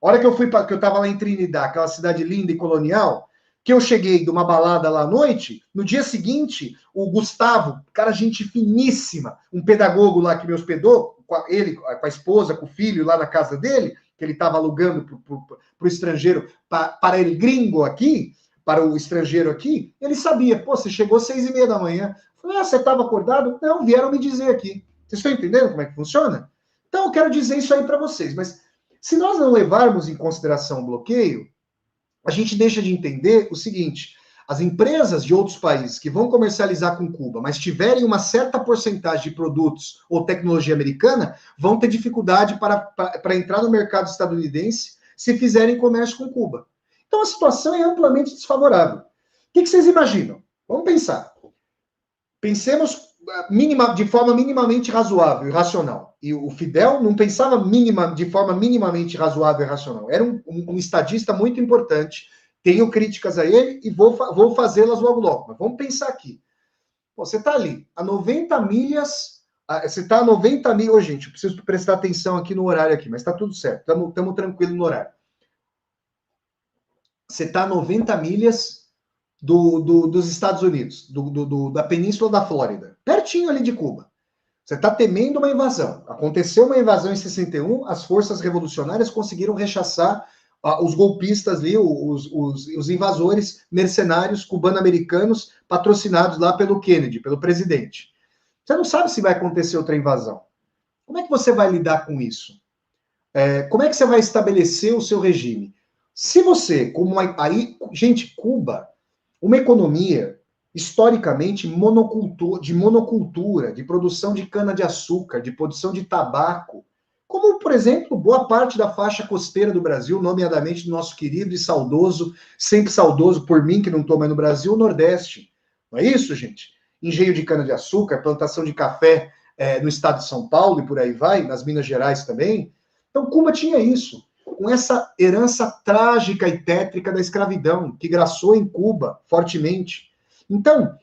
A hora que eu estava lá em Trinidad, aquela cidade linda e colonial, que eu cheguei de uma balada lá à noite, no dia seguinte, o Gustavo, cara, gente finíssima, um pedagogo lá que me hospedou, com a esposa, com o filho lá na casa dele, que ele estava alugando para o estrangeiro, para ele gringo aqui, para o estrangeiro aqui, ele sabia, você chegou às 6:30 da manhã. Eu falei, você estava acordado? Não, vieram me dizer aqui. Vocês estão entendendo como é que funciona? Então, eu quero dizer isso aí para vocês, mas se nós não levarmos em consideração o bloqueio, a gente deixa de entender o seguinte, as empresas de outros países que vão comercializar com Cuba, mas tiverem uma certa porcentagem de produtos ou tecnologia americana, vão ter dificuldade para entrar no mercado estadunidense se fizerem comércio com Cuba. Então, a situação é amplamente desfavorável. O que vocês imaginam? Vamos pensar. Pensemos de forma minimamente razoável e racional. E o Fidel não pensava de forma minimamente razoável e racional. Era um estadista muito importante. Tenho críticas a ele e vou fazê-las logo logo. Mas vamos pensar aqui. Você está ali, a 90 milhas... Você está a 90 milhas... Ô, gente, eu preciso prestar atenção aqui no horário aqui, mas está tudo certo. Estamos tranquilos no horário. Você está a 90 milhas dos Estados Unidos, da Península da Flórida, pertinho ali de Cuba. Você está temendo uma invasão. Aconteceu uma invasão em 61, as forças revolucionárias conseguiram rechaçar os golpistas ali, os invasores mercenários cubano-americanos patrocinados lá pelo Kennedy, pelo presidente. Você não sabe se vai acontecer outra invasão. Como é que você vai lidar com isso? Como é que você vai estabelecer o seu regime? Se você, gente, Cuba, uma economia historicamente de monocultura, de produção de cana-de-açúcar, de produção de tabaco, como, por exemplo, boa parte da faixa costeira do Brasil, nomeadamente do nosso querido e saudoso, sempre saudoso por mim, que não estou mais no Brasil, o Nordeste. Não é isso, gente? Engenho de cana-de-açúcar, plantação de café no estado de São Paulo e por aí vai, nas Minas Gerais também. Então, Cuba tinha isso, com essa herança trágica e tétrica da escravidão, que graçou em Cuba fortemente. Então,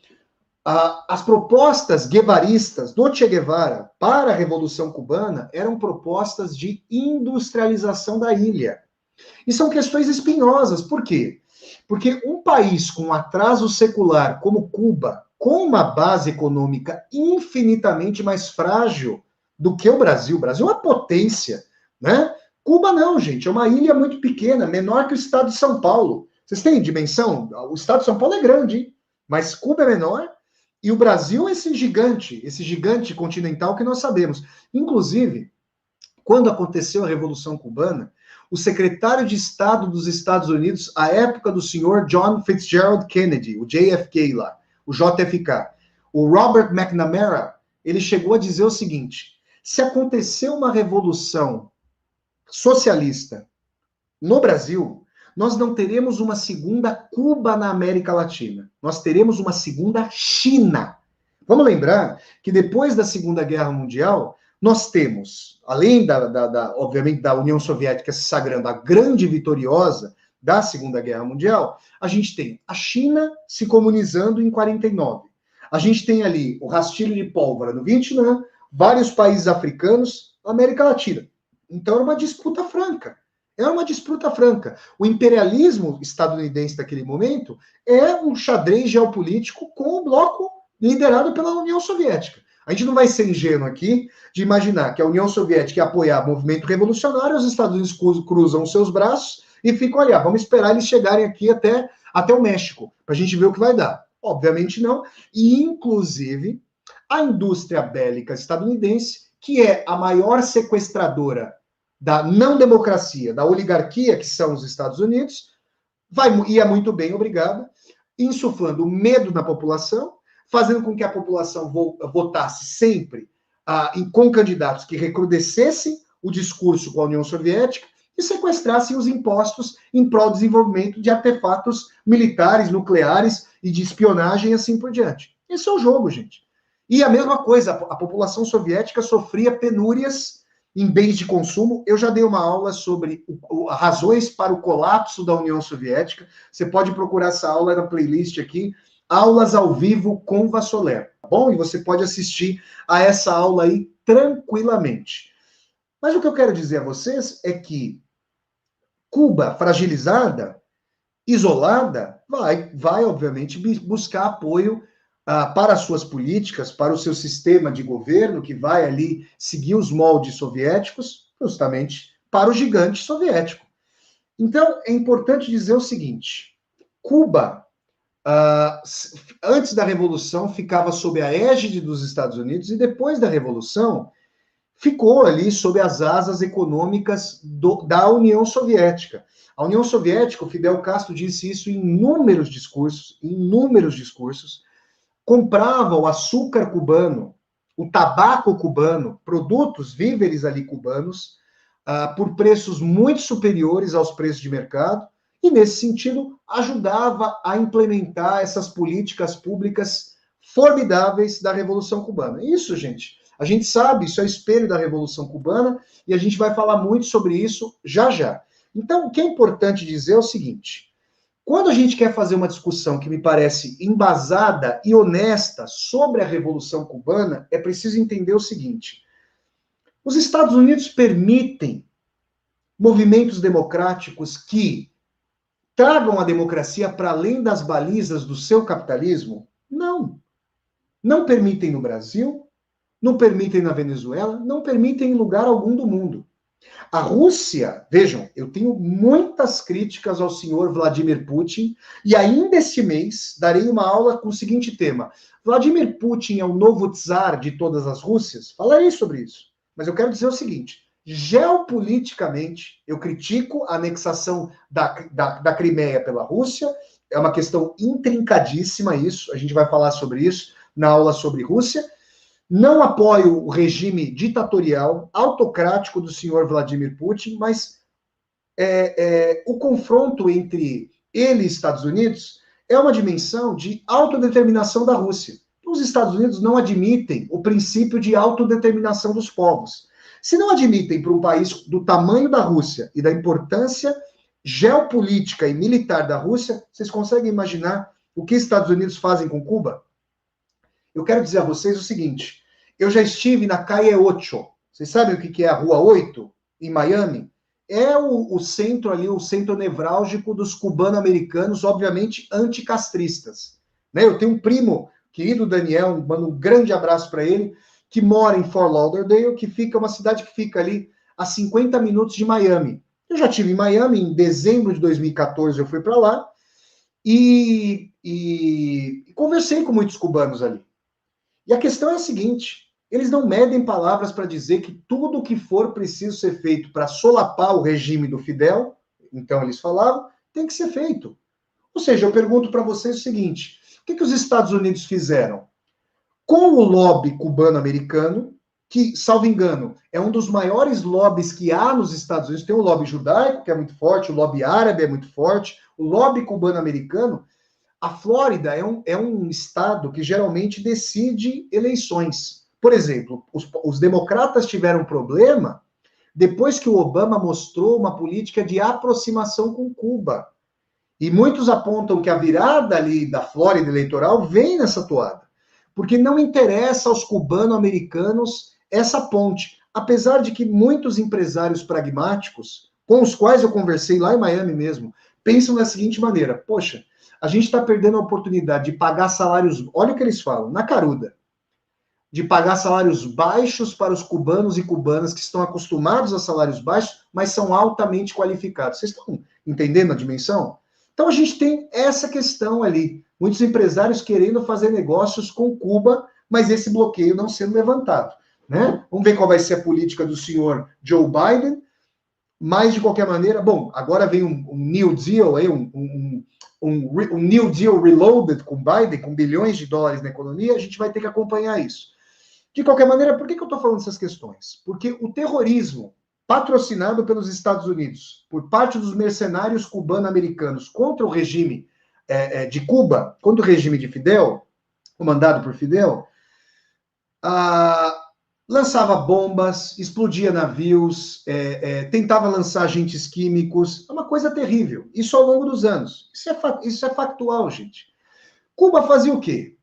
as propostas guevaristas do Che Guevara para a Revolução Cubana eram propostas de industrialização da ilha. E são questões espinhosas. Por quê? Porque um país com atraso secular como Cuba, com uma base econômica infinitamente mais frágil do que o Brasil é uma potência, né? Cuba não, gente, é uma ilha muito pequena, menor que o estado de São Paulo. Vocês têm dimensão? O estado de São Paulo é grande, hein? Mas Cuba é menor e o Brasil é esse gigante continental que nós sabemos. Inclusive, quando aconteceu a Revolução Cubana, o secretário de Estado dos Estados Unidos, à época do senhor John Fitzgerald Kennedy, o JFK lá, o JFK, o Robert McNamara, ele chegou a dizer o seguinte, se acontecer uma revolução socialista no Brasil, nós não teremos uma segunda Cuba na América Latina. Nós teremos uma segunda China. Vamos lembrar que depois da Segunda Guerra Mundial, nós temos, além obviamente, da União Soviética se sagrando a grande vitoriosa da Segunda Guerra Mundial, a gente tem a China se comunizando em 49. A gente tem ali o rastilho de pólvora no Vietnã, vários países africanos, América Latina. Então, era uma disputa franca. O imperialismo estadunidense daquele momento é um xadrez geopolítico com o bloco liderado pela União Soviética. A gente não vai ser ingênuo aqui de imaginar que a União Soviética ia apoiar o movimento revolucionário, os Estados Unidos cruzam os seus braços e ficam ali, vamos esperar eles chegarem aqui até o México, para a gente ver o que vai dar. Obviamente não. E, inclusive, a indústria bélica estadunidense, que é a maior sequestradora da não democracia, da oligarquia, que são os Estados Unidos, ia muito bem, obrigada, insuflando medo na população, fazendo com que a população votasse sempre com candidatos que recrudescessem o discurso com a União Soviética e sequestrassem os impostos em prol do desenvolvimento de artefatos militares, nucleares e de espionagem e assim por diante. Esse é o jogo, gente. E a mesma coisa, a população soviética sofria penúrias em bens de consumo. Eu já dei uma aula sobre razões para o colapso da União Soviética. Você pode procurar essa aula na playlist aqui, Aulas ao Vivo com Vassoler, tá bom? E você pode assistir a essa aula aí tranquilamente. Mas o que eu quero dizer a vocês é que Cuba, fragilizada, isolada, vai obviamente, buscar apoio para as suas políticas, para o seu sistema de governo, que vai ali seguir os moldes soviéticos, justamente para o gigante soviético. Então, é importante dizer o seguinte: Cuba, antes da Revolução, ficava sob a égide dos Estados Unidos, e depois da Revolução, ficou ali sob as asas econômicas da União Soviética. A União Soviética, o Fidel Castro disse isso em inúmeros discursos, comprava o açúcar cubano, o tabaco cubano, produtos, víveres ali cubanos, por preços muito superiores aos preços de mercado, e nesse sentido ajudava a implementar essas políticas públicas formidáveis da Revolução Cubana. Isso, gente, a gente sabe, isso é espelho da Revolução Cubana, e a gente vai falar muito sobre isso já já. Então, o que é importante dizer é o seguinte: quando a gente quer fazer uma discussão que me parece embasada e honesta sobre a Revolução Cubana, é preciso entender o seguinte: os Estados Unidos permitem movimentos democráticos que tragam a democracia para além das balizas do seu capitalismo? Não. Não permitem no Brasil, não permitem na Venezuela, não permitem em lugar algum do mundo. A Rússia, vejam, eu tenho muitas críticas ao senhor Vladimir Putin, e ainda este mês darei uma aula com o seguinte tema: Vladimir Putin é o novo czar de todas as Rússias? Falarei sobre isso. Mas eu quero dizer o seguinte: geopoliticamente, eu critico a anexação da Crimeia pela Rússia, é uma questão intrincadíssima isso, a gente vai falar sobre isso na aula sobre Rússia. Não apoio o regime ditatorial, autocrático do senhor Vladimir Putin, mas o confronto entre ele e Estados Unidos é uma dimensão de autodeterminação da Rússia. Os Estados Unidos não admitem o princípio de autodeterminação dos povos. Se não admitem para um país do tamanho da Rússia e da importância geopolítica e militar da Rússia, vocês conseguem imaginar o que Estados Unidos fazem com Cuba? Eu quero dizer a vocês o seguinte: eu já estive na Calle 8. Vocês sabem o que é a Rua 8, em Miami? É o centro ali, o centro nevrálgico dos cubano-americanos, obviamente anticastristas. Né? Eu tenho um primo, querido Daniel, mando um grande abraço para ele, que mora em Fort Lauderdale, que fica uma cidade que fica ali a 50 minutos de Miami. Eu já estive em Miami, em dezembro de 2014 eu fui para lá, e conversei com muitos cubanos ali. E a questão é a seguinte: eles não medem palavras para dizer que tudo o que for preciso ser feito para solapar o regime do Fidel, então eles falavam, tem que ser feito. Ou seja, eu pergunto para vocês o seguinte: o que os Estados Unidos fizeram? Com o lobby cubano-americano, que, salvo engano, é um dos maiores lobbies que há nos Estados Unidos, tem o lobby judaico, que é muito forte, o lobby árabe é muito forte, o lobby cubano-americano. A Flórida é um estado que geralmente decide eleições. Por exemplo, os democratas tiveram problema depois que o Obama mostrou uma política de aproximação com Cuba. E muitos apontam que a virada ali da Flórida eleitoral vem nessa toada, porque não interessa aos cubano-americanos essa ponte. Apesar de que muitos empresários pragmáticos, com os quais eu conversei lá em Miami mesmo, pensam da seguinte maneira: poxa, a gente está perdendo a oportunidade de pagar salários, olha o que eles falam, na caruda, de pagar salários baixos para os cubanos e cubanas que estão acostumados a salários baixos, mas são altamente qualificados. Vocês estão entendendo a dimensão? Então a gente tem essa questão ali, muitos empresários querendo fazer negócios com Cuba, mas esse bloqueio não sendo levantado, né? Vamos ver qual vai ser a política do senhor Joe Biden, mas, de qualquer maneira, bom, agora vem um New Deal, aí, um New Deal Reloaded com Biden, com bilhões de dólares na economia, a gente vai ter que acompanhar isso. De qualquer maneira, por que eu estou falando dessas questões? Porque o terrorismo patrocinado pelos Estados Unidos, por parte dos mercenários cubano-americanos contra o regime de Cuba, contra o regime de Fidel, comandado por Fidel, lançava bombas, explodia navios, tentava lançar agentes químicos, é uma coisa terrível. Isso ao longo dos anos. Isso é factual, gente. Cuba fazia o quê?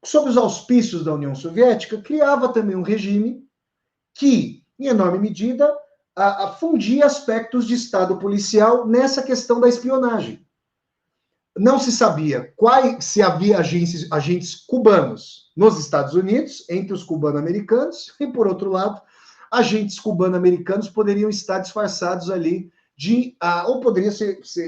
Sob os auspícios da União Soviética, criava também um regime que, em enorme medida, fundia aspectos de Estado policial nessa questão da espionagem. Não se sabia se havia agentes cubanos nos Estados Unidos, entre os cubano-americanos, e, por outro lado, agentes cubano-americanos poderiam estar disfarçados ali ou poderia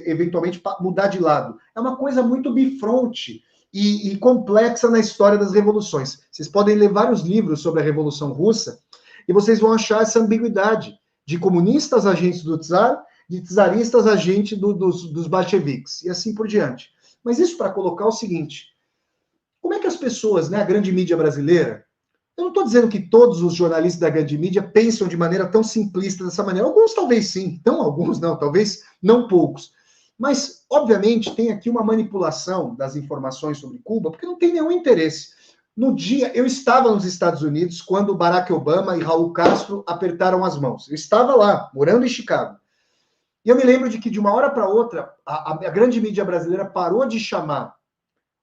eventualmente mudar de lado. É uma coisa muito bifronte e complexa na história das revoluções. Vocês podem ler vários livros sobre a Revolução Russa e vocês vão achar essa ambiguidade de comunistas agentes do czar, de czaristas agentes dos bolcheviques, e assim por diante. Mas isso para colocar o seguinte, como é que as pessoas, né, a grande mídia brasileira, eu não estou dizendo que todos os jornalistas da grande mídia pensam de maneira tão simplista dessa maneira, alguns talvez sim, não alguns não, talvez não poucos, mas obviamente tem aqui uma manipulação das informações sobre Cuba, porque não tem nenhum interesse. No dia, eu estava nos Estados Unidos quando Barack Obama e Raul Castro apertaram as mãos. Eu estava lá, morando em Chicago. E eu me lembro de que, de uma hora para outra, a grande mídia brasileira parou de chamar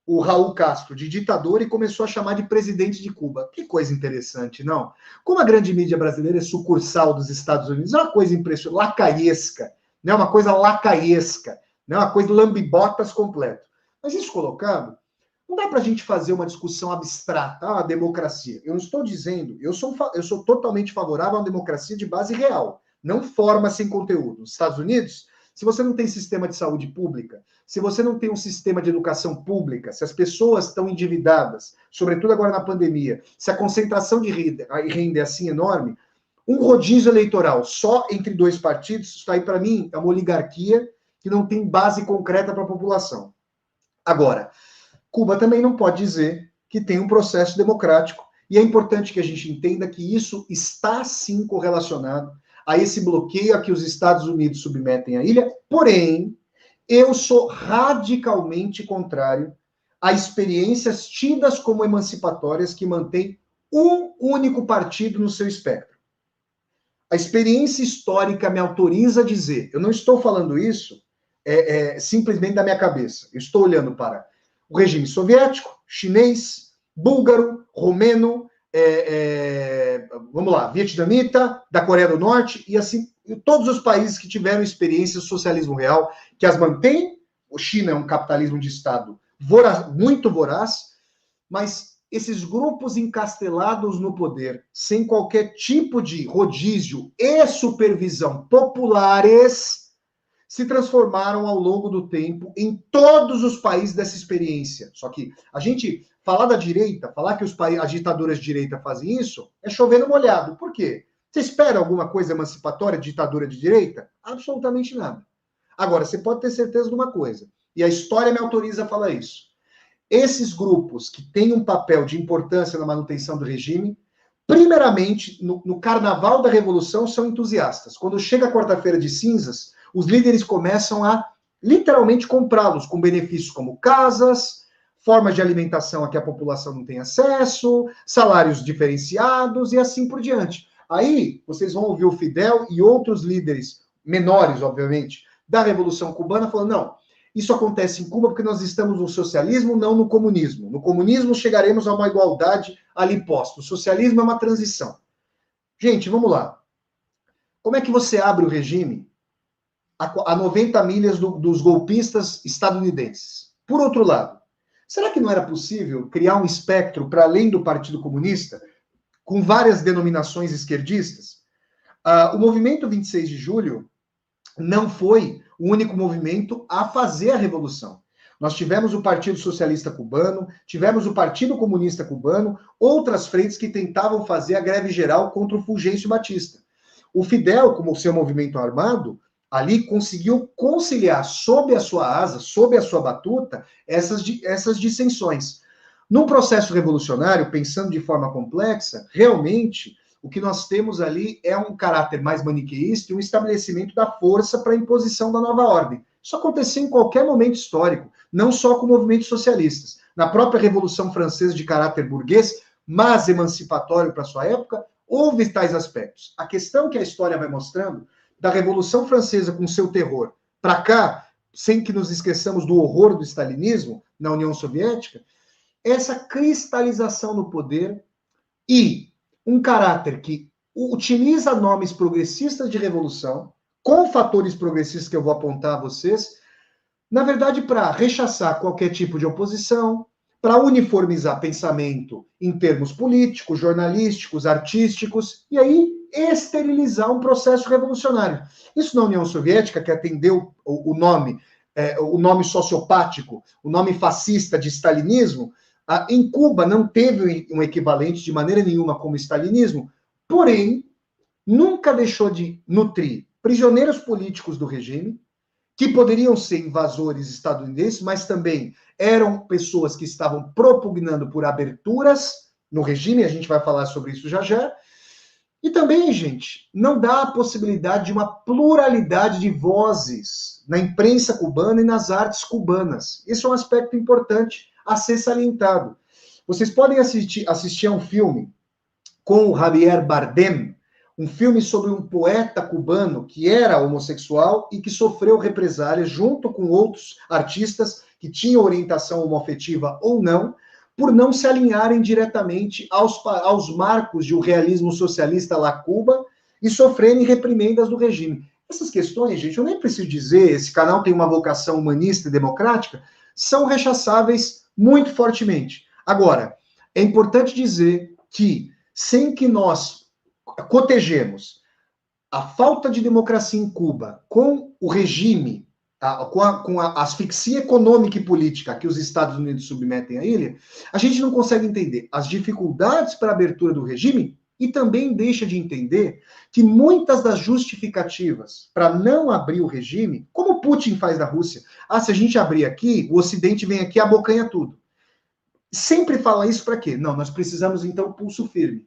o Raul Castro de ditador e começou a chamar de presidente de Cuba. Que coisa interessante, não? Como a grande mídia brasileira é sucursal dos Estados Unidos, é uma coisa impressionante, lacaiesca, né? Uma coisa lacaiesca, né? Uma coisa lambibotas completo. Mas isso colocado, não dá para a gente fazer uma discussão abstrata, a democracia. Eu não estou dizendo, eu sou totalmente favorável a uma democracia de base real, não forma sem conteúdo. Nos Estados Unidos, se você não tem sistema de saúde pública, se você não tem um sistema de educação pública, se as pessoas estão endividadas, sobretudo agora na pandemia, se a concentração de renda é assim enorme, um rodízio eleitoral só entre dois partidos, isso aí para mim é uma oligarquia que não tem base concreta para a população. Agora, Cuba também não pode dizer que tem um processo democrático, e é importante que a gente entenda que isso está sim correlacionado a esse bloqueio a que os Estados Unidos submetem a ilha, porém, eu sou radicalmente contrário a experiências tidas como emancipatórias que mantêm um único partido no seu espectro. A experiência histórica me autoriza a dizer, eu não estou falando isso simplesmente da minha cabeça, eu estou olhando para o regime soviético, chinês, búlgaro, romeno, vamos lá, vietnamita, da Coreia do Norte, e assim, todos os países que tiveram experiência de socialismo real, que as mantém. A China é um capitalismo de Estado muito voraz, mas esses grupos encastelados no poder, sem qualquer tipo de rodízio e supervisão populares, se transformaram ao longo do tempo em todos os países dessa experiência. Só que a gente falar da direita, falar que as ditaduras de direita fazem isso, é chover no molhado. Por quê? Você espera alguma coisa emancipatória de ditadura de direita? Absolutamente nada. Agora, você pode ter certeza de uma coisa, e a história me autoriza a falar isso. Esses grupos que têm um papel de importância na manutenção do regime, primeiramente, no carnaval da revolução, são entusiastas. Quando chega a quarta-feira de cinzas, os líderes começam a literalmente comprá-los com benefícios como casas, formas de alimentação a que a população não tem acesso, salários diferenciados e assim por diante. Aí, vocês vão ouvir o Fidel e outros líderes menores, obviamente, da Revolução Cubana falando, não, isso acontece em Cuba porque nós estamos no socialismo, não no comunismo. No comunismo chegaremos a uma igualdade ali posta. O socialismo é uma transição. Gente, vamos lá. Como é que você abre o regime a 90 milhas dos golpistas estadunidenses? Por outro lado, será que não era possível criar um espectro para além do Partido Comunista, com várias denominações esquerdistas? O movimento 26 de julho não foi o único movimento a fazer a revolução. Nós tivemos o Partido Socialista Cubano, tivemos o Partido Comunista Cubano, outras frentes que tentavam fazer a greve geral contra o Fulgêncio Batista. O Fidel, como seu movimento armado, ali conseguiu conciliar sob a sua asa, sob a sua batuta, essas dissensões. Num processo revolucionário, pensando de forma complexa, realmente o que nós temos ali é um caráter mais maniqueísta e um estabelecimento da força para a imposição da nova ordem. Isso aconteceu em qualquer momento histórico, não só com movimentos socialistas. Na própria Revolução Francesa de caráter burguês, mas emancipatório para sua época, houve tais aspectos. A questão que a história vai mostrando, da Revolução Francesa com seu terror, para cá, sem que nos esqueçamos do horror do stalinismo na União Soviética, essa cristalização no poder e um caráter que utiliza nomes progressistas de revolução, com fatores progressistas que eu vou apontar a vocês, na verdade, para rechaçar qualquer tipo de oposição, para uniformizar pensamento em termos políticos, jornalísticos, artísticos, e aí esterilizar um processo revolucionário. Isso na União Soviética, que atendeu o nome sociopático, o nome fascista de stalinismo, em Cuba não teve um equivalente de maneira nenhuma como o stalinismo, porém, nunca deixou de nutrir prisioneiros políticos do regime, que poderiam ser invasores estadunidenses, mas também eram pessoas que estavam propugnando por aberturas no regime, a gente vai falar sobre isso já já. E também, gente, não dá a possibilidade de uma pluralidade de vozes na imprensa cubana e nas artes cubanas. Esse é um aspecto importante a ser salientado. Vocês podem assistir a um filme com o Javier Bardem, um filme sobre um poeta cubano que era homossexual e que sofreu represálias junto com outros artistas que tinham orientação homoafetiva ou não, por não se alinharem diretamente aos marcos de um realismo socialista lá Cuba e sofrerem reprimendas do regime. Essas questões, gente, eu nem preciso dizer, esse canal tem uma vocação humanista e democrática, são rechaçáveis muito fortemente. Agora, é importante dizer que, sem que nós cotejemos a falta de democracia em Cuba com o regime, com a asfixia econômica e política que os Estados Unidos submetem à ilha, a gente não consegue entender as dificuldades para a abertura do regime e também deixa de entender que muitas das justificativas para não abrir o regime, como Putin faz na Rússia, se a gente abrir aqui, o Ocidente vem aqui e abocanha tudo. Sempre fala isso para quê? Não, nós precisamos então pulso firme.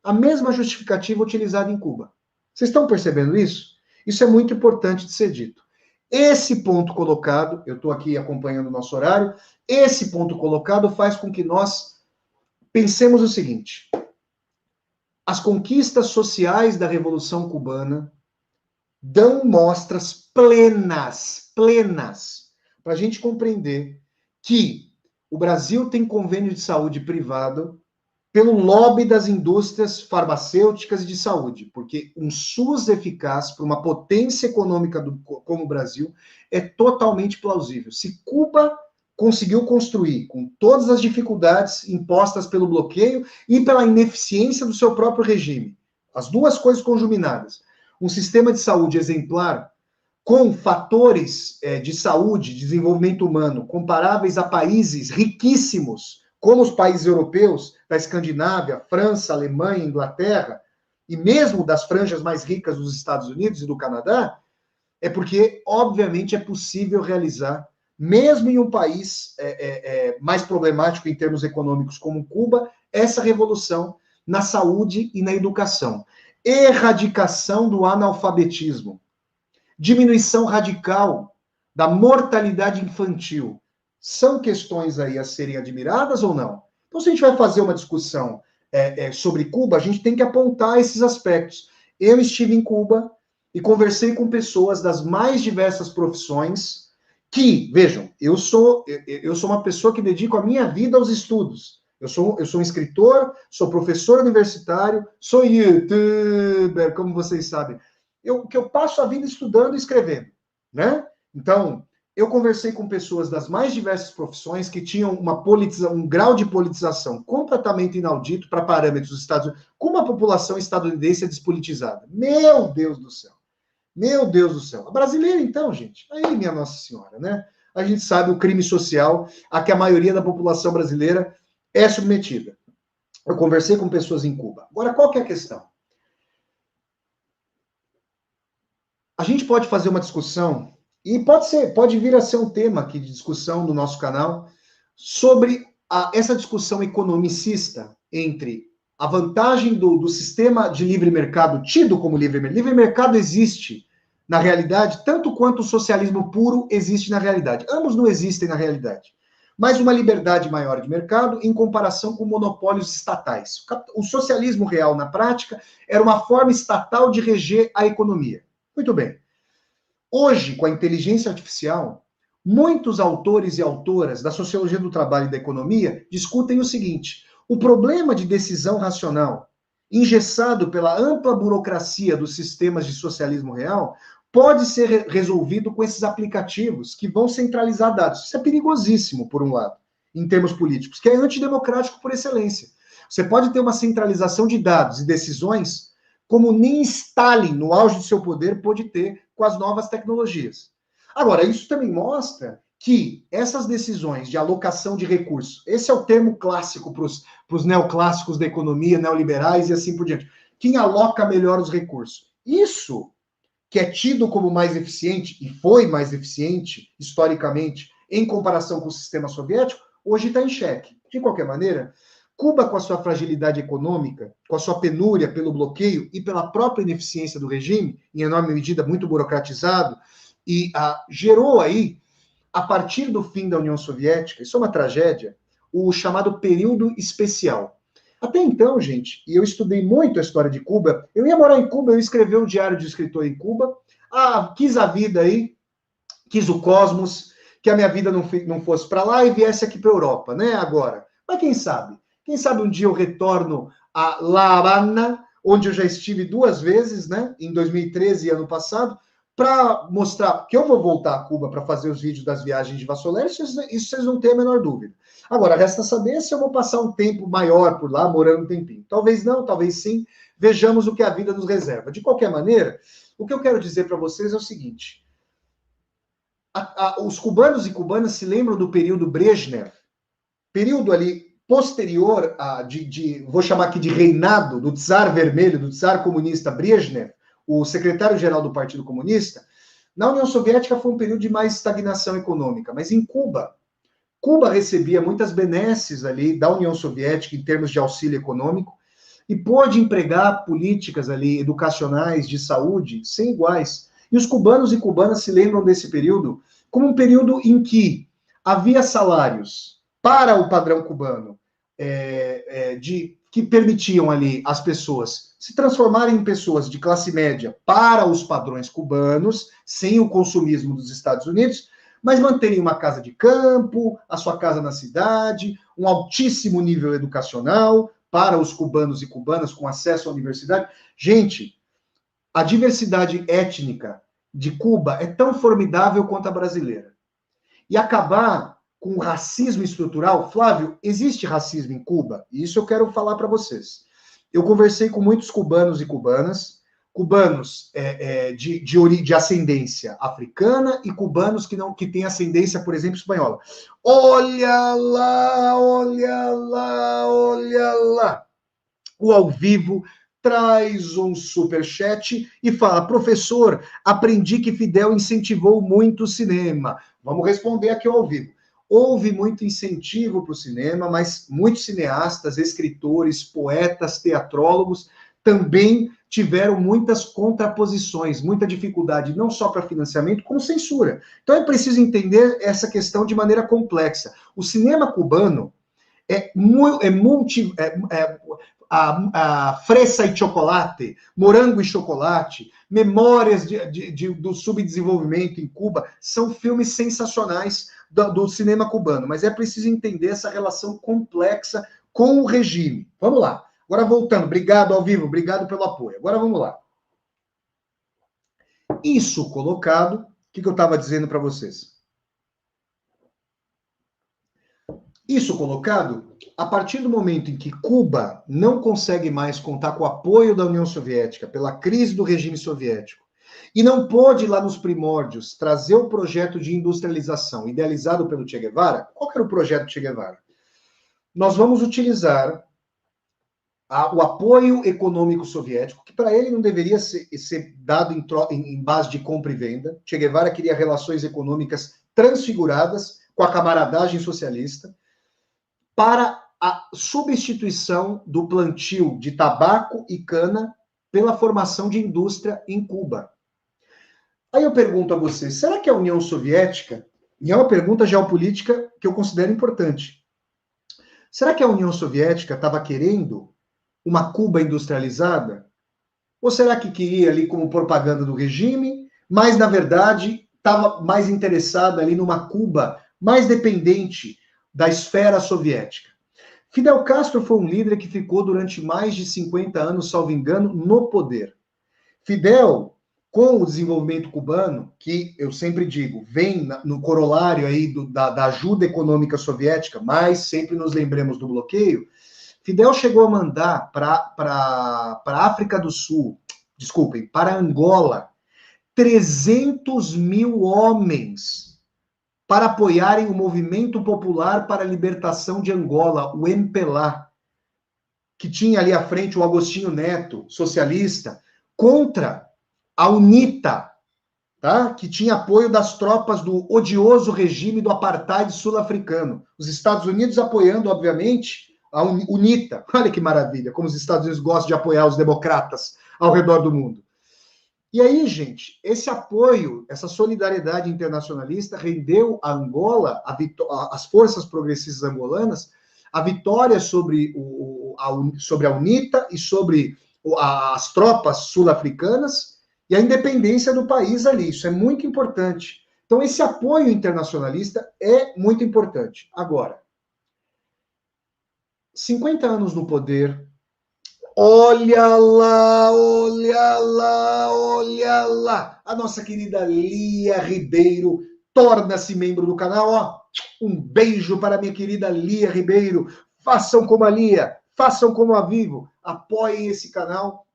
A mesma justificativa utilizada em Cuba. Vocês estão percebendo isso? Isso é muito importante de ser dito. Esse ponto colocado, eu estou aqui acompanhando o nosso horário, esse ponto colocado faz com que nós pensemos o seguinte: as conquistas sociais da Revolução Cubana dão mostras plenas, para a gente compreender que o Brasil tem convênio de saúde privado pelo lobby das indústrias farmacêuticas e de saúde, porque um SUS eficaz para uma potência econômica como o Brasil é totalmente plausível. Se Cuba conseguiu construir, com todas as dificuldades impostas pelo bloqueio e pela ineficiência do seu próprio regime, as duas coisas conjuminadas, um sistema de saúde exemplar, com fatores de saúde, desenvolvimento humano, comparáveis a países riquíssimos, como os países europeus, da Escandinávia, França, Alemanha, Inglaterra, e mesmo das franjas mais ricas dos Estados Unidos e do Canadá, é porque, obviamente, é possível realizar, mesmo em um país mais problemático em termos econômicos como Cuba, essa revolução na saúde e na educação. Erradicação do analfabetismo. Diminuição radical da mortalidade infantil. São questões aí a serem admiradas ou não? Então, se a gente vai fazer uma discussão sobre Cuba, a gente tem que apontar esses aspectos. Eu estive em Cuba e conversei com pessoas das mais diversas profissões que, vejam, eu sou uma pessoa que dedico a minha vida aos estudos. Eu sou um escritor, sou professor universitário, sou youtuber, como vocês sabem. Que eu passo a vida estudando e escrevendo, né? Então, eu conversei com pessoas das mais diversas profissões que tinham um grau de politização completamente inaudito para parâmetros dos Estados Unidos, com uma população estadunidense despolitizada. Meu Deus do céu! Meu Deus do céu! A brasileira, então, gente, aí, minha Nossa Senhora, né? a gente sabe o crime social a que a maioria da população brasileira é submetida. Eu conversei com pessoas em Cuba. Agora, qual que é a questão? A gente pode fazer uma discussão, e pode vir a ser um tema aqui de discussão no nosso canal, sobre essa discussão economicista entre a vantagem do sistema de livre mercado, tido como livre mercado. Livre mercado existe na realidade, tanto quanto o socialismo puro existe na realidade. Ambos não existem na realidade. Mas uma liberdade maior de mercado em comparação com monopólios estatais. O socialismo real, na prática, era uma forma estatal de reger a economia. Muito bem. Hoje, com a inteligência artificial, muitos autores e autoras da sociologia do trabalho e da economia discutem o seguinte: o problema de decisão racional, engessado pela ampla burocracia dos sistemas de socialismo real, pode ser resolvido com esses aplicativos que vão centralizar dados. Isso é perigosíssimo, por um lado, em termos políticos, que é antidemocrático por excelência. Você pode ter uma centralização de dados e decisões como nem Stalin, no auge do seu poder, pôde ter com as novas tecnologias. Agora, isso também mostra que essas decisões de alocação de recursos, esse é o termo clássico para os neoclássicos da economia, neoliberais e assim por diante. Quem aloca melhor os recursos? Isso, que é tido como mais eficiente, e foi mais eficiente, historicamente, em comparação com o sistema soviético, hoje está em xeque. De qualquer maneira, Cuba, com a sua fragilidade econômica, com a sua penúria pelo bloqueio e pela própria ineficiência do regime, em enorme medida muito burocratizado, e gerou aí, a partir do fim da União Soviética, isso é uma tragédia, o chamado período especial. Até então, gente, e eu estudei muito a história de Cuba, eu ia morar em Cuba, eu escrevi o Diário de Escritor em Cuba, quis a vida aí, quis o cosmos, que a minha vida não fosse para lá e viesse aqui para a Europa, né, agora. Mas quem sabe? Quem sabe um dia eu retorno a La Habana, onde eu já estive 2 vezes, né, em 2013 e ano passado, para mostrar que eu vou voltar a Cuba para fazer os vídeos das viagens de Vassoler, isso vocês não têm a menor dúvida. Agora, resta saber se eu vou passar um tempo maior por lá, morando um tempinho. Talvez não, talvez sim. Vejamos o que a vida nos reserva. De qualquer maneira, o que eu quero dizer para vocês é o seguinte: os cubanos e cubanas se lembram do período Brezhnev, período ali posterior vou chamar aqui de reinado do Tsar Vermelho, do Tsar comunista Brezhnev, o secretário-geral do Partido Comunista. Na União Soviética foi um período de mais estagnação econômica, mas em Cuba recebia muitas benesses ali da União Soviética em termos de auxílio econômico e pôde empregar políticas ali educacionais, de saúde, sem iguais. E os cubanos e cubanas se lembram desse período como um período em que havia salários para o padrão cubano, que permitiam ali as pessoas se transformarem em pessoas de classe média para os padrões cubanos, sem o consumismo dos Estados Unidos, mas manterem uma casa de campo, a sua casa na cidade, um altíssimo nível educacional para os cubanos e cubanas com acesso à universidade. Gente, a diversidade étnica de Cuba é tão formidável quanto a brasileira. E acabar com o racismo estrutural, Flávio, existe racismo em Cuba? E isso eu quero falar para vocês. Eu conversei com muitos cubanos e cubanas, cubanos de ascendência africana e cubanos que têm ascendência, por exemplo, espanhola. Olha lá, olha lá, olha lá. O Ao Vivo traz um superchat e fala: professor, aprendi que Fidel incentivou muito o cinema. Vamos responder aqui ao vivo. Houve muito incentivo para o cinema, mas muitos cineastas, escritores, poetas, teatrólogos também tiveram muitas contraposições, muita dificuldade, não só para financiamento, como censura. Então é preciso entender essa questão de maneira complexa. O cinema cubano Fresa e Chocolate, Morango e Chocolate, Memórias do Subdesenvolvimento em Cuba, são filmes sensacionais do cinema cubano, mas é preciso entender essa relação complexa com o regime. Vamos lá. Agora voltando, obrigado Ao Vivo, obrigado pelo apoio. Agora vamos lá. Isso colocado, o que eu estava dizendo para vocês? Isso colocado, a partir do momento em que Cuba não consegue mais contar com o apoio da União Soviética pela crise do regime soviético e não pôde, lá nos primórdios, trazer o projeto de industrialização idealizado pelo Che Guevara, qual que era o projeto do Che Guevara? Nós vamos utilizar o apoio econômico soviético, que para ele não deveria ser dado em base de compra e venda. Che Guevara queria relações econômicas transfiguradas com a camaradagem socialista, para a substituição do plantio de tabaco e cana pela formação de indústria em Cuba. Aí eu pergunto a você, será que a União Soviética, e é uma pergunta geopolítica que eu considero importante, será que a União Soviética estava querendo uma Cuba industrializada? Ou será que queria ali como propaganda do regime, mas na verdade estava mais interessada ali numa Cuba mais dependente da esfera soviética? Fidel Castro foi um líder que ficou durante mais de 50 anos, salvo engano, no poder. Fidel, com o desenvolvimento cubano, que eu sempre digo, vem no corolário aí da ajuda econômica soviética, mas sempre nos lembremos do bloqueio, Fidel chegou a mandar para a África do Sul, desculpem, para Angola, 300 mil homens para apoiarem o Movimento Popular para a Libertação de Angola, o MPLA, que tinha ali à frente o Agostinho Neto, socialista, contra a UNITA, tá? Que tinha apoio das tropas do odioso regime do apartheid sul-africano. Os Estados Unidos apoiando, obviamente, a UNITA. Olha que maravilha, como os Estados Unidos gostam de apoiar os democratas ao redor do mundo. E aí, gente, esse apoio, essa solidariedade internacionalista rendeu a Angola, as forças progressistas angolanas, a vitória sobre a UNITA e sobre as tropas sul-africanas e a independência do país ali. Isso é muito importante. Então, esse apoio internacionalista é muito importante. Agora, 50 anos no poder, olha lá, olha lá, olha lá. A nossa querida Lia Ribeiro torna-se membro do canal. Ó, um beijo para a minha querida Lia Ribeiro. Façam como a Lia, façam como a Vivo. Apoiem esse canal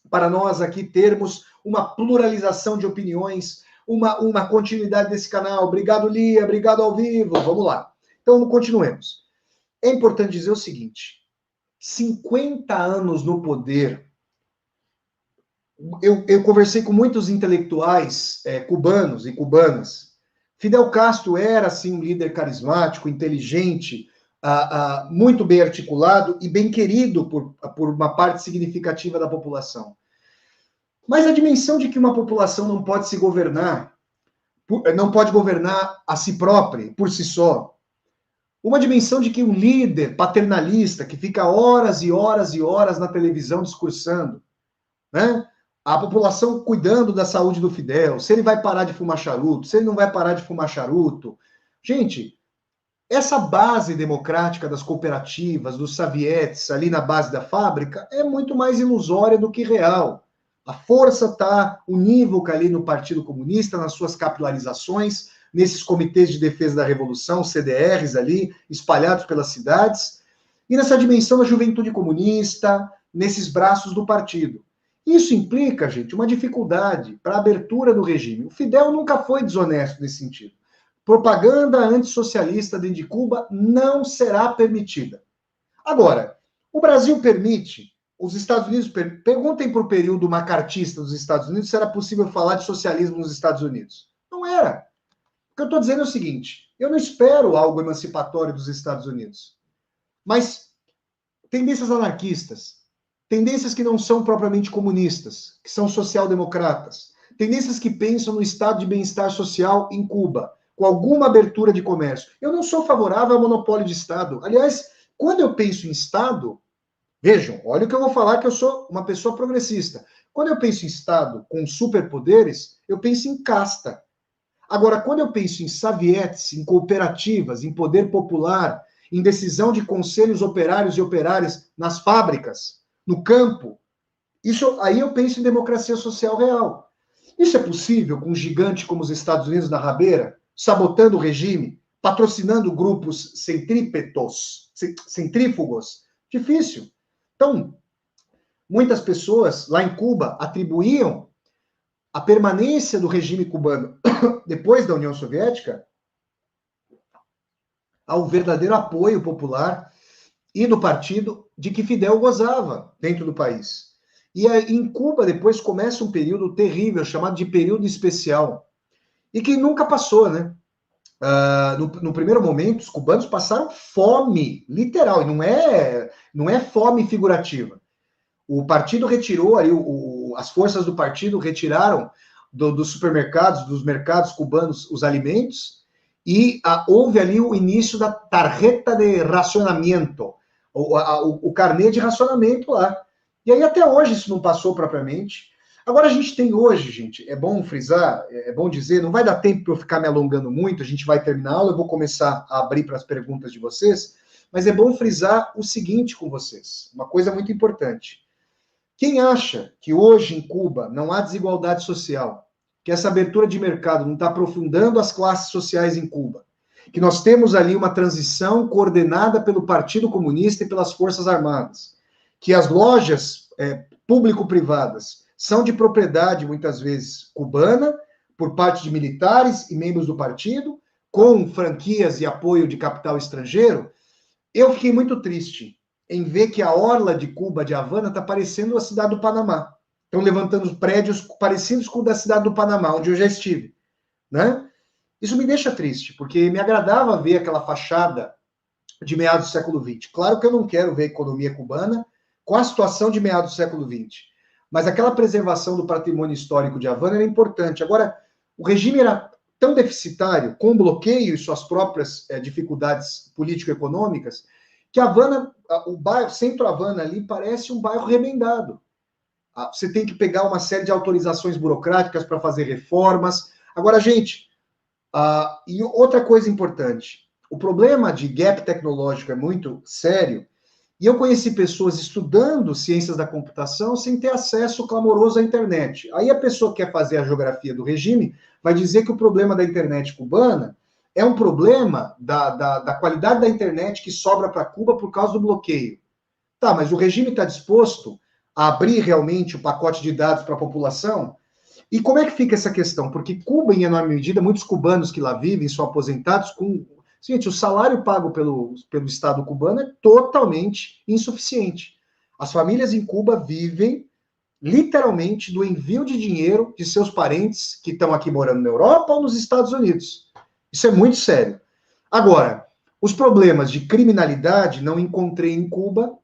para nós aqui termos uma pluralização de opiniões, uma continuidade desse canal. Obrigado, Lia. Obrigado ao vivo. Vamos lá. Então, continuemos. É importante dizer o seguinte: 50 anos no poder. Eu conversei com muitos intelectuais cubanos e cubanas. Fidel Castro era, sim, um líder carismático, inteligente, muito bem articulado e bem querido por uma parte significativa da população. Mas a dimensão de que uma população não pode se governar, não pode governar a si própria, por si só, uma dimensão de que um líder paternalista que fica horas e horas e horas na televisão discursando, né? A população cuidando da saúde do Fidel, se ele vai parar de fumar charuto, se ele não vai parar de fumar charuto. Gente, essa base democrática das cooperativas, dos savietes, ali na base da fábrica, é muito mais ilusória do que real. A força está unívoca ali no Partido Comunista, nas suas capilarizações, nesses comitês de defesa da revolução, CDRs ali, espalhados pelas cidades, e nessa dimensão da juventude comunista, nesses braços do partido. Isso implica, gente, uma dificuldade para a abertura do regime. O Fidel nunca foi desonesto nesse sentido. Propaganda antissocialista dentro de Cuba não será permitida. Agora, o Brasil permite, os Estados Unidos, perguntem para o período macartista dos Estados Unidos se era possível falar de socialismo nos Estados Unidos. Não era. O que eu estou dizendo é o seguinte: eu não espero algo emancipatório dos Estados Unidos, mas tendências anarquistas, tendências que não são propriamente comunistas, que são social-democratas, tendências que pensam no estado de bem-estar social em Cuba, com alguma abertura de comércio. Eu não sou favorável ao monopólio de Estado. Aliás, quando eu penso em Estado, vejam, olha o que eu vou falar, que eu sou uma pessoa progressista. Quando eu penso em Estado com superpoderes, eu penso em casta. Agora, quando eu penso em savietes, em cooperativas, em poder popular, em decisão de conselhos operários e operárias nas fábricas, no campo, aí eu penso em democracia social real. Isso é possível com um gigante como os Estados Unidos na rabeira, sabotando o regime, patrocinando grupos centrífugos? Difícil. Então, muitas pessoas lá em Cuba atribuíam a permanência do regime cubano depois da União Soviética ao verdadeiro apoio popular e do partido de que Fidel gozava dentro do país. E em Cuba, depois começa um período terrível, chamado de período especial, e que nunca passou, né? No primeiro momento, os cubanos passaram fome, literal, e não é fome figurativa. O partido retirou, aí, as forças do partido retiraram dos supermercados, dos mercados cubanos, os alimentos, e houve ali o início da tarjeta de racionamento, o carnê de racionamento lá. E aí até hoje isso não passou propriamente. Agora a gente tem hoje, gente, é bom frisar, é bom dizer, não vai dar tempo para eu ficar me alongando muito, a gente vai terminar a aula, eu vou começar a abrir para as perguntas de vocês, mas é bom frisar o seguinte com vocês, uma coisa muito importante. Quem acha que hoje em Cuba não há desigualdade social, que essa abertura de mercado não está aprofundando as classes sociais em Cuba, que nós temos ali uma transição coordenada pelo Partido Comunista e pelas Forças Armadas, que as lojas público-privadas são de propriedade, muitas vezes, cubana, por parte de militares e membros do partido, com franquias e apoio de capital estrangeiro, eu fiquei muito triste em ver que a orla de Cuba, de Havana, está parecendo a cidade do Panamá. Estão levantando prédios parecidos com o da cidade do Panamá, onde eu já estive, né? Isso me deixa triste, porque me agradava ver aquela fachada de meados do século XX. Claro que eu não quero ver a economia cubana com a situação de meados do século XX, mas aquela preservação do patrimônio histórico de Havana era importante. Agora, o regime era tão deficitário, com bloqueio e suas próprias dificuldades político-econômicas, que Havana, o bairro Centro Havana ali parece um bairro remendado. Você tem que pegar uma série de autorizações burocráticas para fazer reformas. Agora, gente, e outra coisa importante, o problema de gap tecnológico é muito sério, e eu conheci pessoas estudando ciências da computação sem ter acesso clamoroso à internet. Aí a pessoa que quer fazer a geografia do regime vai dizer que o problema da internet cubana é um problema da qualidade da internet que sobra para Cuba por causa do bloqueio. Tá, mas o regime está disposto a abrir realmente o pacote de dados para a população? E como é que fica essa questão? Porque Cuba, em enorme medida, muitos cubanos que lá vivem são aposentados com... Gente, o salário pago pelo Estado cubano é totalmente insuficiente. As famílias em Cuba vivem, literalmente, do envio de dinheiro de seus parentes que estão aqui morando na Europa ou nos Estados Unidos. Isso é muito sério. Agora, os problemas de criminalidade não encontrei em Cuba,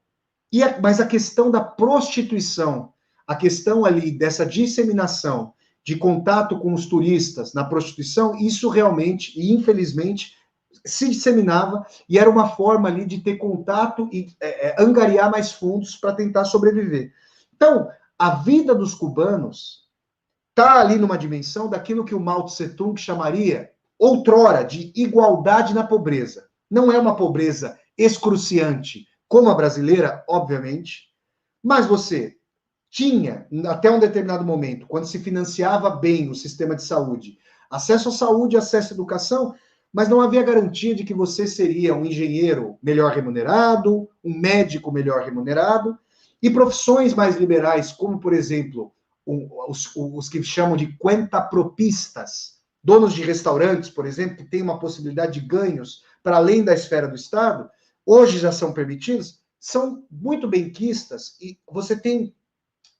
mas a questão da prostituição, a questão ali dessa disseminação de contato com os turistas na prostituição, isso realmente, e infelizmente, se disseminava e era uma forma ali de ter contato e angariar mais fundos para tentar sobreviver. Então, a vida dos cubanos está ali numa dimensão daquilo que o Mao Tse-tung chamaria, outrora, de igualdade na pobreza. Não é uma pobreza excruciante, como a brasileira, obviamente, mas você tinha, até um determinado momento, quando se financiava bem o sistema de saúde, acesso à saúde, acesso à educação, mas não havia garantia de que você seria um engenheiro melhor remunerado, um médico melhor remunerado, e profissões mais liberais, como, por exemplo, os que chamam de cuentapropistas, donos de restaurantes, por exemplo, que têm uma possibilidade de ganhos para além da esfera do Estado, hoje já são permitidos, são muito benquistas, e você tem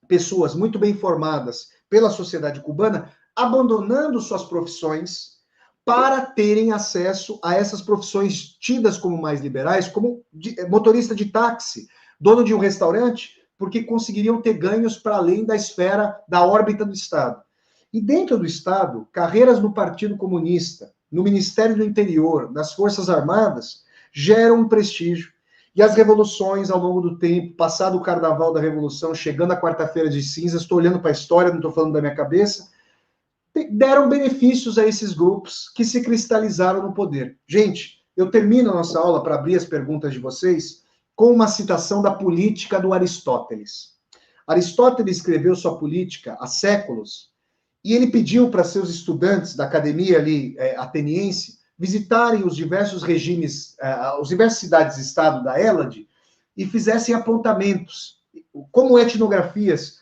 pessoas muito bem formadas pela sociedade cubana abandonando suas profissões para terem acesso a essas profissões tidas como mais liberais, como motorista de táxi, dono de um restaurante, porque conseguiriam ter ganhos para além da esfera, da órbita do Estado. E dentro do Estado, carreiras no Partido Comunista, no Ministério do Interior, nas Forças Armadas, geram um prestígio. E as revoluções, ao longo do tempo, passado o carnaval da Revolução, chegando a quarta-feira de cinzas, estou olhando para a história, não estou falando da minha cabeça, deram benefícios a esses grupos que se cristalizaram no poder. Gente, eu termino a nossa aula para abrir as perguntas de vocês com uma citação da Política do Aristóteles. Aristóteles escreveu sua Política há séculos e ele pediu para seus estudantes da academia ali ateniense visitarem os diversos regimes, as diversas cidades-estado da Hélade e fizessem apontamentos, como etnografias,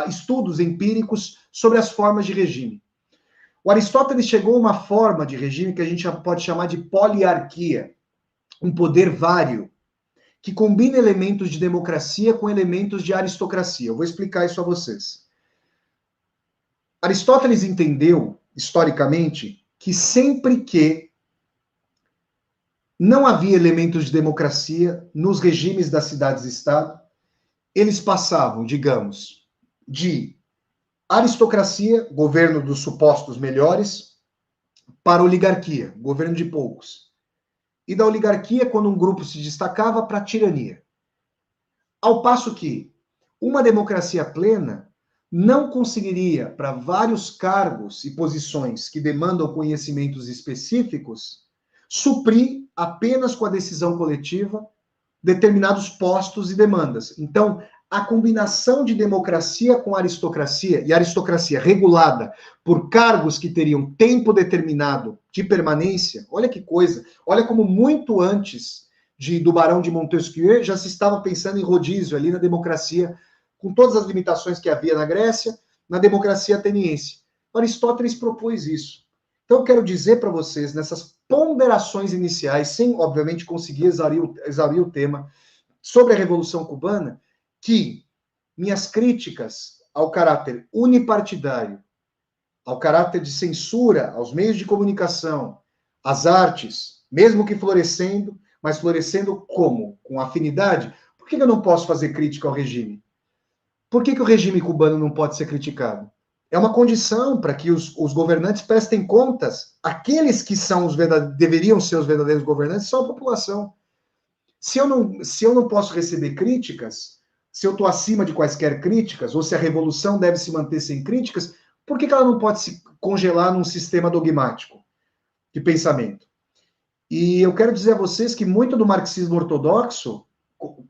estudos empíricos sobre as formas de regime. O Aristóteles chegou a uma forma de regime que a gente pode chamar de poliarquia, um poder vário, que combina elementos de democracia com elementos de aristocracia. Eu vou explicar isso a vocês. Aristóteles entendeu, historicamente, que sempre que não havia elementos de democracia nos regimes das cidades-estado, eles passavam, digamos, de aristocracia, governo dos supostos melhores, para oligarquia, governo de poucos. E da oligarquia, quando um grupo se destacava, para a tirania. Ao passo que uma democracia plena não conseguiria, para vários cargos e posições que demandam conhecimentos específicos, suprir apenas com a decisão coletiva determinados postos e demandas. Então, a combinação de democracia com aristocracia, e aristocracia regulada por cargos que teriam tempo determinado de permanência, olha que coisa, olha como muito antes do Barão de Montesquieu já se estava pensando em rodízio ali na democracia, com todas as limitações que havia na Grécia, na democracia ateniense. Aristóteles propôs isso. Então, eu quero dizer para vocês, nessas ponderações iniciais, sem, obviamente, conseguir exaurir o tema, sobre a Revolução Cubana, que minhas críticas ao caráter unipartidário, ao caráter de censura aos meios de comunicação, às artes, mesmo que florescendo, mas florescendo como? Com afinidade? Por que eu não posso fazer crítica ao regime? Por que o regime cubano não pode ser criticado? É uma condição para que os governantes prestem contas. Aqueles que são deveriam ser os verdadeiros governantes são a população. Se eu não posso receber críticas, se eu estou acima de quaisquer críticas, ou se a revolução deve se manter sem críticas, por que ela não pode se congelar num sistema dogmático de pensamento? E eu quero dizer a vocês que muito do marxismo ortodoxo,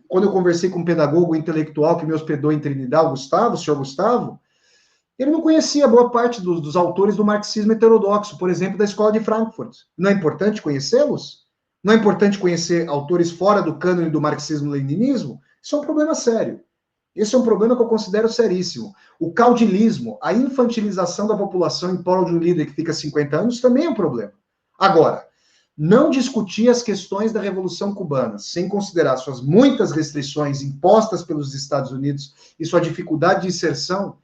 quando eu conversei com um pedagogo intelectual que me hospedou em Trinidad, o senhor Gustavo, ele não conhecia boa parte dos autores do marxismo heterodoxo, por exemplo, da Escola de Frankfurt. Não é importante conhecê-los? Não é importante conhecer autores fora do cânone do marxismo-leninismo? Isso é um problema sério. Esse é um problema que eu considero seríssimo. O caudilismo, a infantilização da população em prol de um líder que fica 50 anos, também é um problema. Agora, não discutir as questões da Revolução Cubana, sem considerar suas muitas restrições impostas pelos Estados Unidos e sua dificuldade de inserção,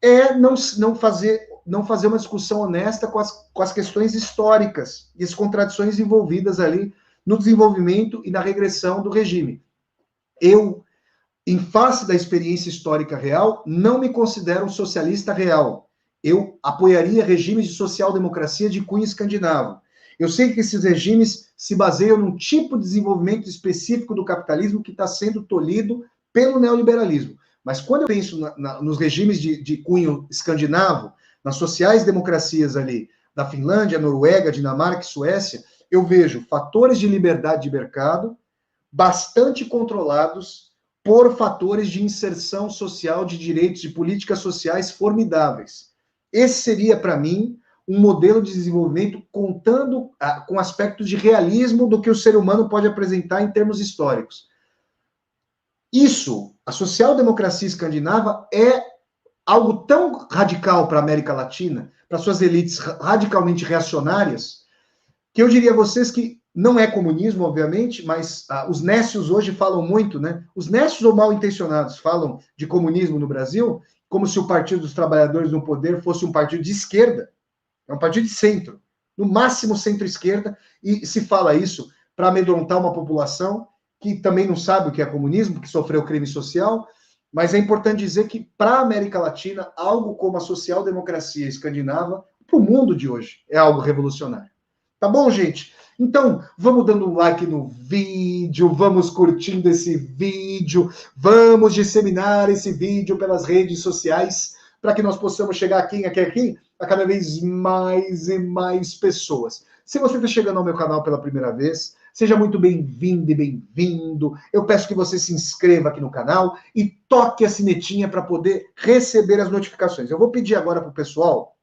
é não fazer uma discussão honesta com as questões históricas e as contradições envolvidas ali no desenvolvimento e na regressão do regime. Eu, em face da experiência histórica real, não me considero um socialista real. Eu apoiaria regimes de social-democracia de cunho escandinavo. Eu sei que esses regimes se baseiam num tipo de desenvolvimento específico do capitalismo que está sendo tolhido pelo neoliberalismo. Mas quando eu penso nos regimes de cunho escandinavo, nas sociais-democracias ali, da Finlândia, Noruega, Dinamarca e Suécia, eu vejo fatores de liberdade de mercado bastante controlados por fatores de inserção social, de direitos, de políticas sociais formidáveis. Esse seria, para mim, um modelo de desenvolvimento contando com aspectos de realismo do que o ser humano pode apresentar em termos históricos. Isso, a social-democracia escandinava é algo tão radical para a América Latina, para suas elites radicalmente reacionárias, que eu diria a vocês que não é comunismo, obviamente, mas os nécios hoje falam muito, né? Os nécios ou mal intencionados falam de comunismo no Brasil como se o Partido dos Trabalhadores no Poder fosse um partido de esquerda. É um partido de centro, no máximo centro-esquerda, e se fala isso para amedrontar uma população que também não sabe o que é comunismo, que sofreu crime social, mas é importante dizer que, para a América Latina, algo como a social-democracia escandinava, para o mundo de hoje, é algo revolucionário. Tá bom, gente? Então, vamos dando um like no vídeo, vamos curtindo esse vídeo, vamos disseminar esse vídeo pelas redes sociais, para que nós possamos chegar aqui a cada vez mais e mais pessoas. Se você está chegando ao meu canal pela primeira vez, seja muito bem-vindo e bem-vindo. Eu peço que você se inscreva aqui no canal e toque a sinetinha para poder receber as notificações. Eu vou pedir agora para o pessoal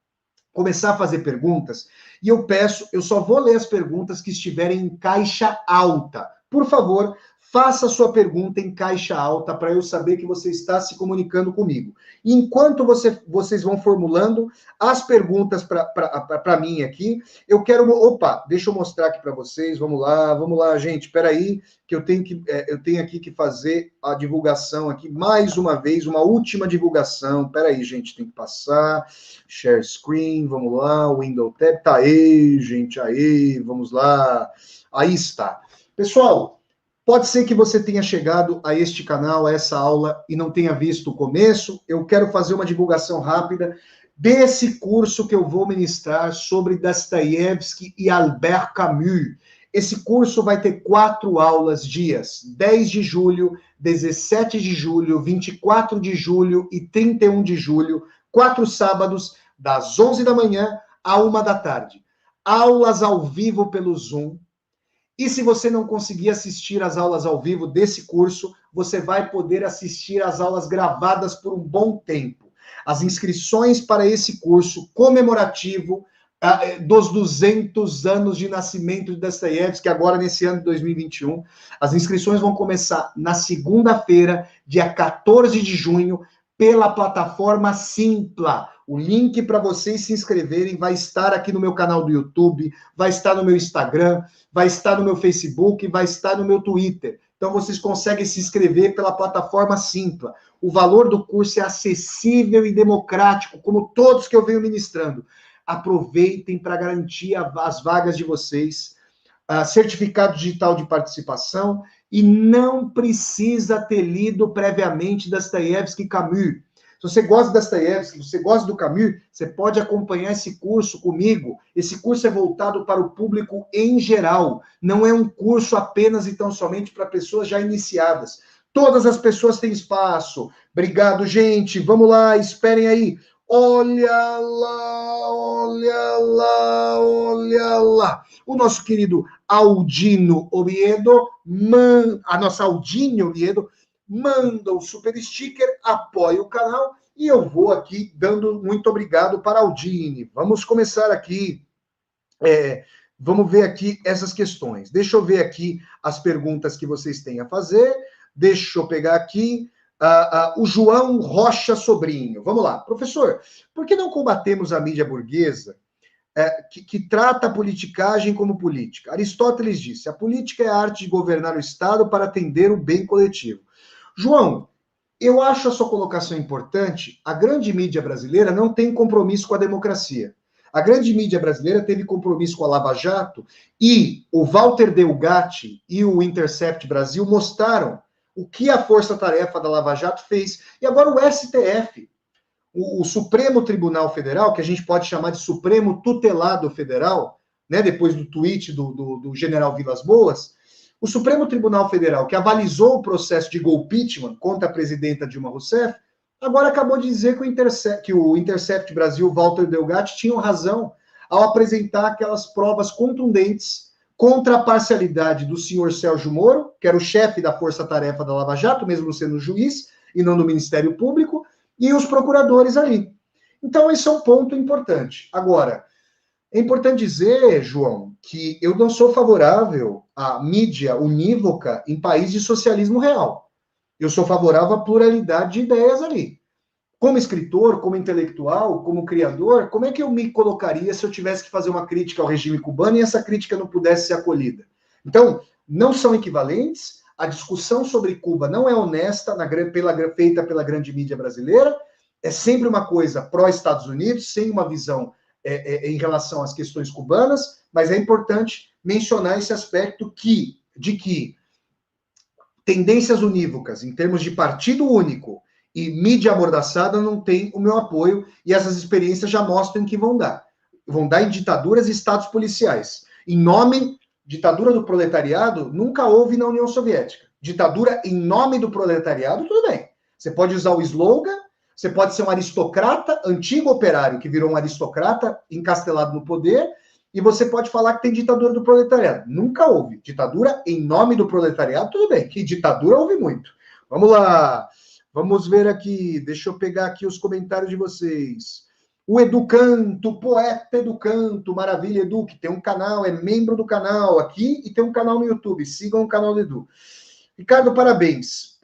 começar a fazer perguntas, e eu só vou ler as perguntas que estiverem em caixa alta, Por favor, faça sua pergunta em caixa alta para eu saber que você está se comunicando comigo. E enquanto vocês vão formulando as perguntas para mim aqui, eu quero... Opa, deixa eu mostrar aqui para vocês. Vamos lá, gente. Espera aí, que eu tenho aqui que fazer a divulgação aqui, mais uma vez, uma última divulgação. Espera aí, gente, tem que passar. Share screen, vamos lá. Window tab, tá aí, gente, aí, vamos lá. Aí está. Pessoal, pode ser que você tenha chegado a este canal, a essa aula, e não tenha visto o começo. Eu quero fazer uma divulgação rápida desse curso que eu vou ministrar sobre Dostoiévski e Albert Camus. Esse curso vai ter 4 aulas, dias 10 de julho, 17 de julho, 24 de julho e 31 de julho, 4 sábados, das 11 da manhã à 1 da tarde. Aulas ao vivo pelo Zoom. E se você não conseguir assistir às aulas ao vivo desse curso, você vai poder assistir às aulas gravadas por um bom tempo. As inscrições para esse curso comemorativo dos 200 anos de nascimento de Dostoiévski, agora nesse ano de 2021, as inscrições vão começar na segunda-feira, dia 14 de junho, pela plataforma Simpla. O link para vocês se inscreverem vai estar aqui no meu canal do YouTube, vai estar no meu Instagram, vai estar no meu Facebook, vai estar no meu Twitter. Então, vocês conseguem se inscrever pela plataforma Simpla. O valor do curso é acessível e democrático, como todos que eu venho ministrando. Aproveitem para garantir as vagas de vocês, certificado digital de participação, e não precisa ter lido previamente Dostoiévski e Camus. Se você gosta de Dostoiévski, se você gosta do Camus, você pode acompanhar esse curso comigo. Esse curso é voltado para o público em geral. Não é um curso apenas e tão somente para pessoas já iniciadas. Todas as pessoas têm espaço. Obrigado, gente. Vamos lá, esperem aí. Olha lá, olha lá, olha lá. O nosso querido Aldino Oviedo, a nossa Aldinho Oviedo, manda o super sticker, apoia o canal, e eu vou aqui dando muito obrigado para Aldine. Vamos começar aqui. Vamos ver aqui essas questões. Deixa eu ver aqui as perguntas que vocês têm a fazer. Deixa eu pegar aqui. O João Rocha Sobrinho. Vamos lá. Professor, por que não combatemos a mídia burguesa que trata a politicagem como política? Aristóteles disse, a política é a arte de governar o Estado para atender o bem coletivo. João, eu acho a sua colocação importante. A grande mídia brasileira não tem compromisso com a democracia. A grande mídia brasileira teve compromisso com a Lava Jato, e o Walter Delgatti e o Intercept Brasil mostraram o que a força-tarefa da Lava Jato fez. E agora o STF, o Supremo Tribunal Federal, que a gente pode chamar de Supremo Tutelado Federal, né, depois do tweet do general Vilas Boas, o Supremo Tribunal Federal, que avalizou o processo de impeachment contra a presidenta Dilma Rousseff, agora acabou de dizer que o Intercept Brasil, Walter Delgatti, tinham razão ao apresentar aquelas provas contundentes contra a parcialidade do senhor Sérgio Moro, que era o chefe da força-tarefa da Lava Jato, mesmo sendo juiz e não do Ministério Público, e os procuradores ali. Então, esse é um ponto importante. Agora, é importante dizer, João, que eu não sou favorável à mídia unívoca em país de socialismo real. Eu sou favorável à pluralidade de ideias ali. Como escritor, como intelectual, como criador, como é que eu me colocaria se eu tivesse que fazer uma crítica ao regime cubano e essa crítica não pudesse ser acolhida? Então, não são equivalentes. A discussão sobre Cuba não é honesta, feita pela grande mídia brasileira. É sempre uma coisa pró-Estados Unidos, sem uma visão em relação às questões cubanas, mas é importante mencionar esse aspecto de que tendências unívocas, em termos de partido único e mídia amordaçada, não tem o meu apoio, e essas experiências já mostram que vão dar. Vão dar em ditaduras e estados policiais. Ditadura do proletariado nunca houve na União Soviética. Ditadura em nome do proletariado, tudo bem. Você pode usar o slogan, você pode ser um aristocrata, antigo operário que virou um aristocrata encastelado no poder, e você pode falar que tem ditadura do proletariado. Nunca houve. Ditadura em nome do proletariado, tudo bem. Que ditadura houve muito. Vamos lá. Vamos ver aqui. Deixa eu pegar aqui os comentários de vocês. O Educanto, poeta Educanto, maravilha, Edu, que tem um canal, é membro do canal aqui e tem um canal no YouTube. Sigam o canal do Edu. Ricardo, parabéns.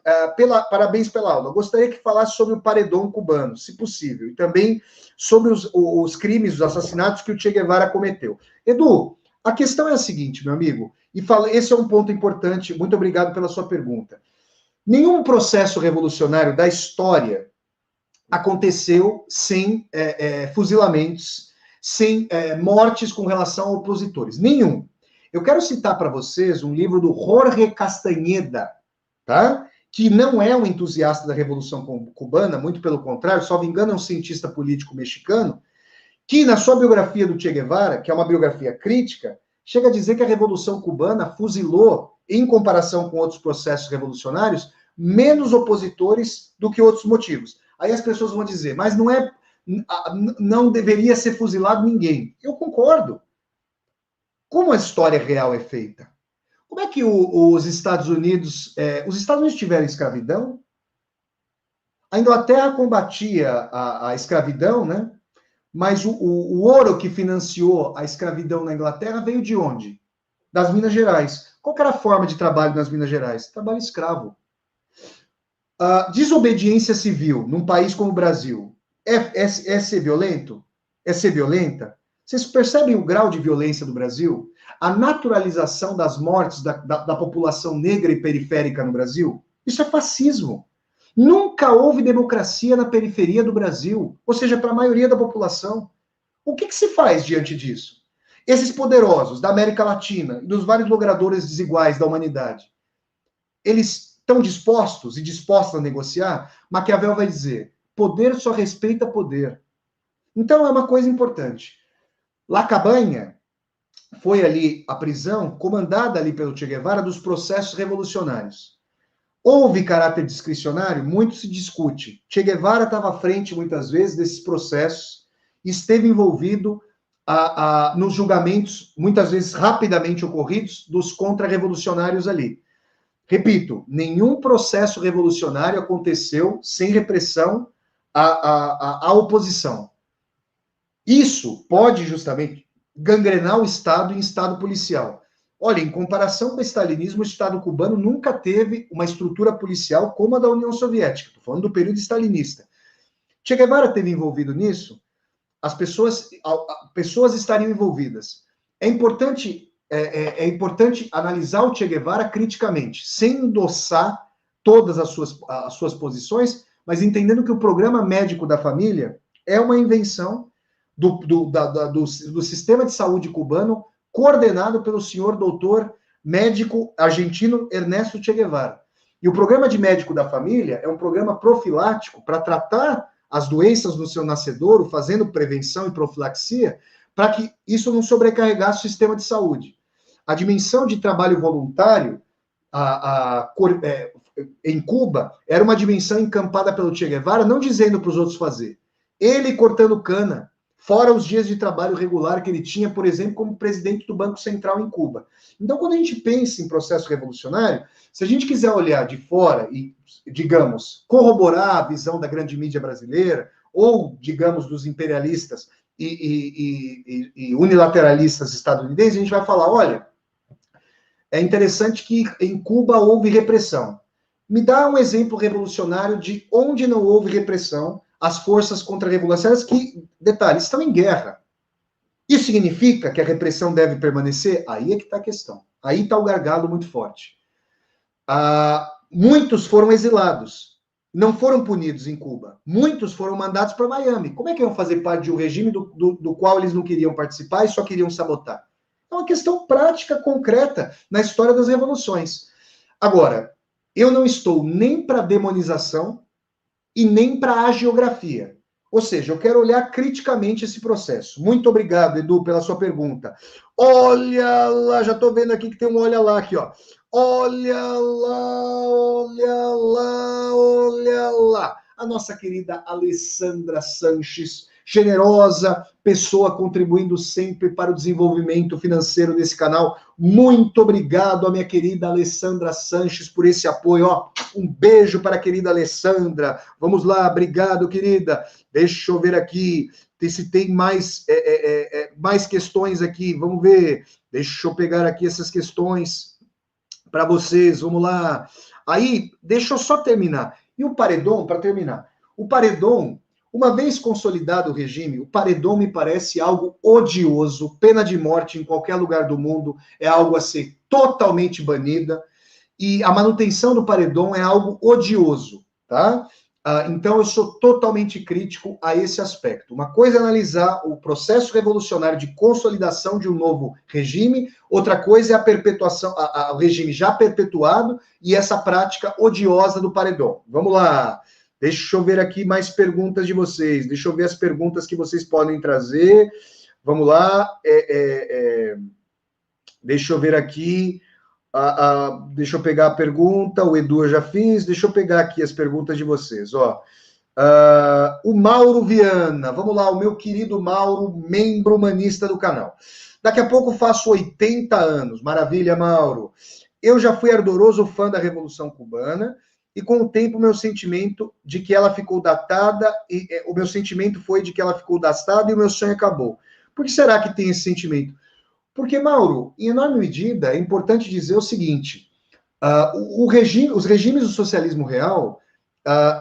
Parabéns pela aula. Gostaria que falasse sobre o paredão cubano, se possível, e também sobre os crimes, os assassinatos que o Che Guevara cometeu. Edu, a questão é a seguinte, meu amigo, esse é um ponto importante, muito obrigado pela sua pergunta. Nenhum processo revolucionário da história aconteceu sem fuzilamentos, sem mortes com relação a opositores. Nenhum. Eu quero citar para vocês um livro do Jorge Castaneda, tá? Que não é um entusiasta da Revolução Cubana, muito pelo contrário, só me engano, é um cientista político mexicano, que na sua biografia do Che Guevara, que é uma biografia crítica, chega a dizer que a Revolução Cubana fuzilou, em comparação com outros processos revolucionários, menos opositores do que outros motivos. Aí as pessoas vão dizer, mas não deveria ser fuzilado ninguém. Eu concordo. Como a história real é feita? Como é que os Estados Unidos tiveram escravidão? A Inglaterra combatia a escravidão, né? Mas o ouro que financiou a escravidão na Inglaterra veio de onde? Das Minas Gerais. Qual era a forma de trabalho nas Minas Gerais? Trabalho escravo. Desobediência civil num país como o Brasil é ser violento? É ser violenta? Vocês percebem o grau de violência do Brasil? A naturalização das mortes da população negra e periférica no Brasil? Isso é fascismo. Nunca houve democracia na periferia do Brasil, ou seja, para a maioria da população. O que se faz diante disso? Esses poderosos da América Latina e dos vários logradores desiguais da humanidade, eles estão dispostos e dispostos a negociar? Maquiavel vai dizer, poder só respeita poder. Então é uma coisa importante. Lacabanha foi ali a prisão comandada ali pelo Che Guevara dos processos revolucionários. Houve caráter discricionário? Muito se discute. Che Guevara estava à frente, muitas vezes, desses processos, esteve envolvido nos julgamentos, muitas vezes rapidamente ocorridos, dos contra-revolucionários ali. Repito, nenhum processo revolucionário aconteceu sem repressão à oposição. Isso pode justamente gangrenar o Estado em Estado policial. Olha, em comparação com o stalinismo, o Estado cubano nunca teve uma estrutura policial como a da União Soviética. Estou falando do período stalinista. Che Guevara esteve envolvido nisso? As pessoas estariam envolvidas. É importante analisar o Che Guevara criticamente, sem endossar todas as suas posições, mas entendendo que o programa médico da família é uma invenção do sistema de saúde cubano, coordenado pelo senhor doutor médico argentino Ernesto Che Guevara. E o programa de médico da família é um programa profilático para tratar as doenças no seu nascedouro, fazendo prevenção e profilaxia, para que isso não sobrecarregasse o sistema de saúde. A dimensão de trabalho voluntário em Cuba era uma dimensão encampada pelo Che Guevara, não dizendo para os outros fazer. Ele cortando cana, fora os dias de trabalho regular que ele tinha, por exemplo, como presidente do Banco Central em Cuba. Então, quando a gente pensa em processo revolucionário, se a gente quiser olhar de fora e, digamos, corroborar a visão da grande mídia brasileira, ou, digamos, dos imperialistas e unilateralistas estadunidenses, a gente vai falar, olha, é interessante que em Cuba houve repressão. Me dá um exemplo revolucionário de onde não houve repressão, as forças contra-revolucionárias que, detalhe, estão em guerra. Isso significa que a repressão deve permanecer? Aí é que está a questão. Aí está o gargalo muito forte. Muitos foram exilados, não foram punidos em Cuba. Muitos foram mandados para Miami. Como é que iam fazer parte de um regime do qual eles não queriam participar e só queriam sabotar? É uma questão prática, concreta, na história das revoluções. Agora, eu não estou nem para demonização e nem para a geografia. Ou seja, eu quero olhar criticamente esse processo. Muito obrigado, Edu, pela sua pergunta. Olha lá, já estou vendo aqui que tem um olha lá aqui, ó. Olha lá, olha lá, olha lá. A nossa querida Alessandra Sanches generosa pessoa contribuindo sempre para o desenvolvimento financeiro desse canal. Muito obrigado a minha querida Alessandra Sanches por esse apoio. Ó, um beijo para a querida Alessandra. Vamos lá, obrigado, querida. Deixa eu ver aqui se tem mais, mais questões aqui. Vamos ver. Deixa eu pegar aqui essas questões para vocês. Vamos lá. Aí, deixa eu só terminar. E o paredão, para terminar. O paredão, uma vez consolidado o regime, o paredão me parece algo odioso, pena de morte em qualquer lugar do mundo, é algo a ser totalmente banida, e a manutenção do paredão é algo odioso, tá? Então, eu sou totalmente crítico a esse aspecto. Uma coisa é analisar o processo revolucionário de consolidação de um novo regime, outra coisa é a perpetuação, o regime já perpetuado e essa prática odiosa do paredão. Vamos lá. Deixa eu ver aqui mais perguntas de vocês. Deixa eu ver as perguntas que vocês podem trazer. Vamos lá. Deixa eu ver aqui. Deixa eu pegar a pergunta. O Edu eu já fiz. Deixa eu pegar aqui as perguntas de vocês. Ó. O Mauro Viana. Vamos lá, o meu querido Mauro, membro humanista do canal. Daqui a pouco faço 80 anos. Maravilha, Mauro. Eu já fui ardoroso fã da Revolução Cubana. E com o tempo, meu sentimento de que ela ficou datada, o meu sentimento foi de que ela ficou datada e o meu sonho acabou. Por que será que tem esse sentimento? Porque, Mauro, em enorme medida, é importante dizer o seguinte, os regimes do socialismo real,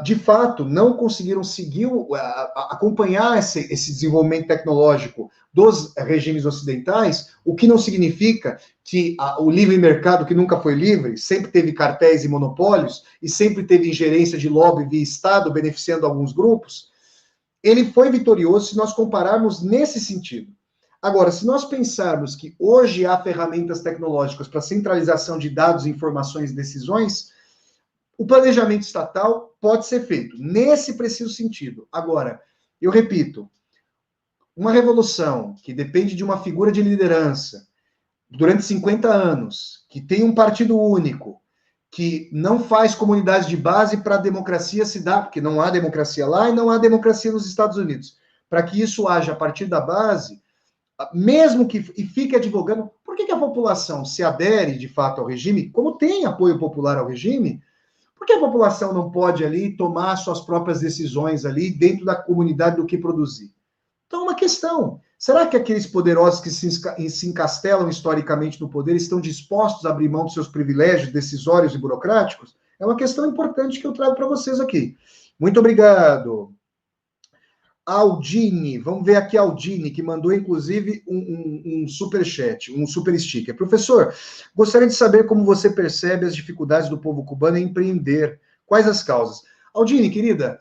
de fato, não conseguiram seguir, acompanhar esse desenvolvimento tecnológico dos regimes ocidentais, o que não significa que o livre mercado, que nunca foi livre, sempre teve cartéis e monopólios, e sempre teve ingerência de lobby via Estado, beneficiando alguns grupos, ele foi vitorioso se nós compararmos nesse sentido. Agora, se nós pensarmos que hoje há ferramentas tecnológicas para centralização de dados, informações e decisões, o planejamento estatal pode ser feito nesse preciso sentido. Agora, eu repito, uma revolução que depende de uma figura de liderança durante 50 anos, que tem um partido único, que não faz comunidade de base para a democracia se dar, porque não há democracia lá e não há democracia nos Estados Unidos. Para que isso haja a partir da base, mesmo que fique advogando, por que a população se adere de fato ao regime, como tem apoio popular ao regime, por que a população não pode ali tomar suas próprias decisões ali dentro da comunidade do que produzir? Então, uma questão. Será que aqueles poderosos que se encastelam historicamente no poder estão dispostos a abrir mão dos seus privilégios decisórios e burocráticos? É uma questão importante que eu trago para vocês aqui. Muito obrigado. Aldine, vamos ver aqui a Aldine, que mandou, inclusive, um superchat, um super sticker. Professor, gostaria de saber como você percebe as dificuldades do povo cubano em empreender. Quais as causas? Aldine, querida,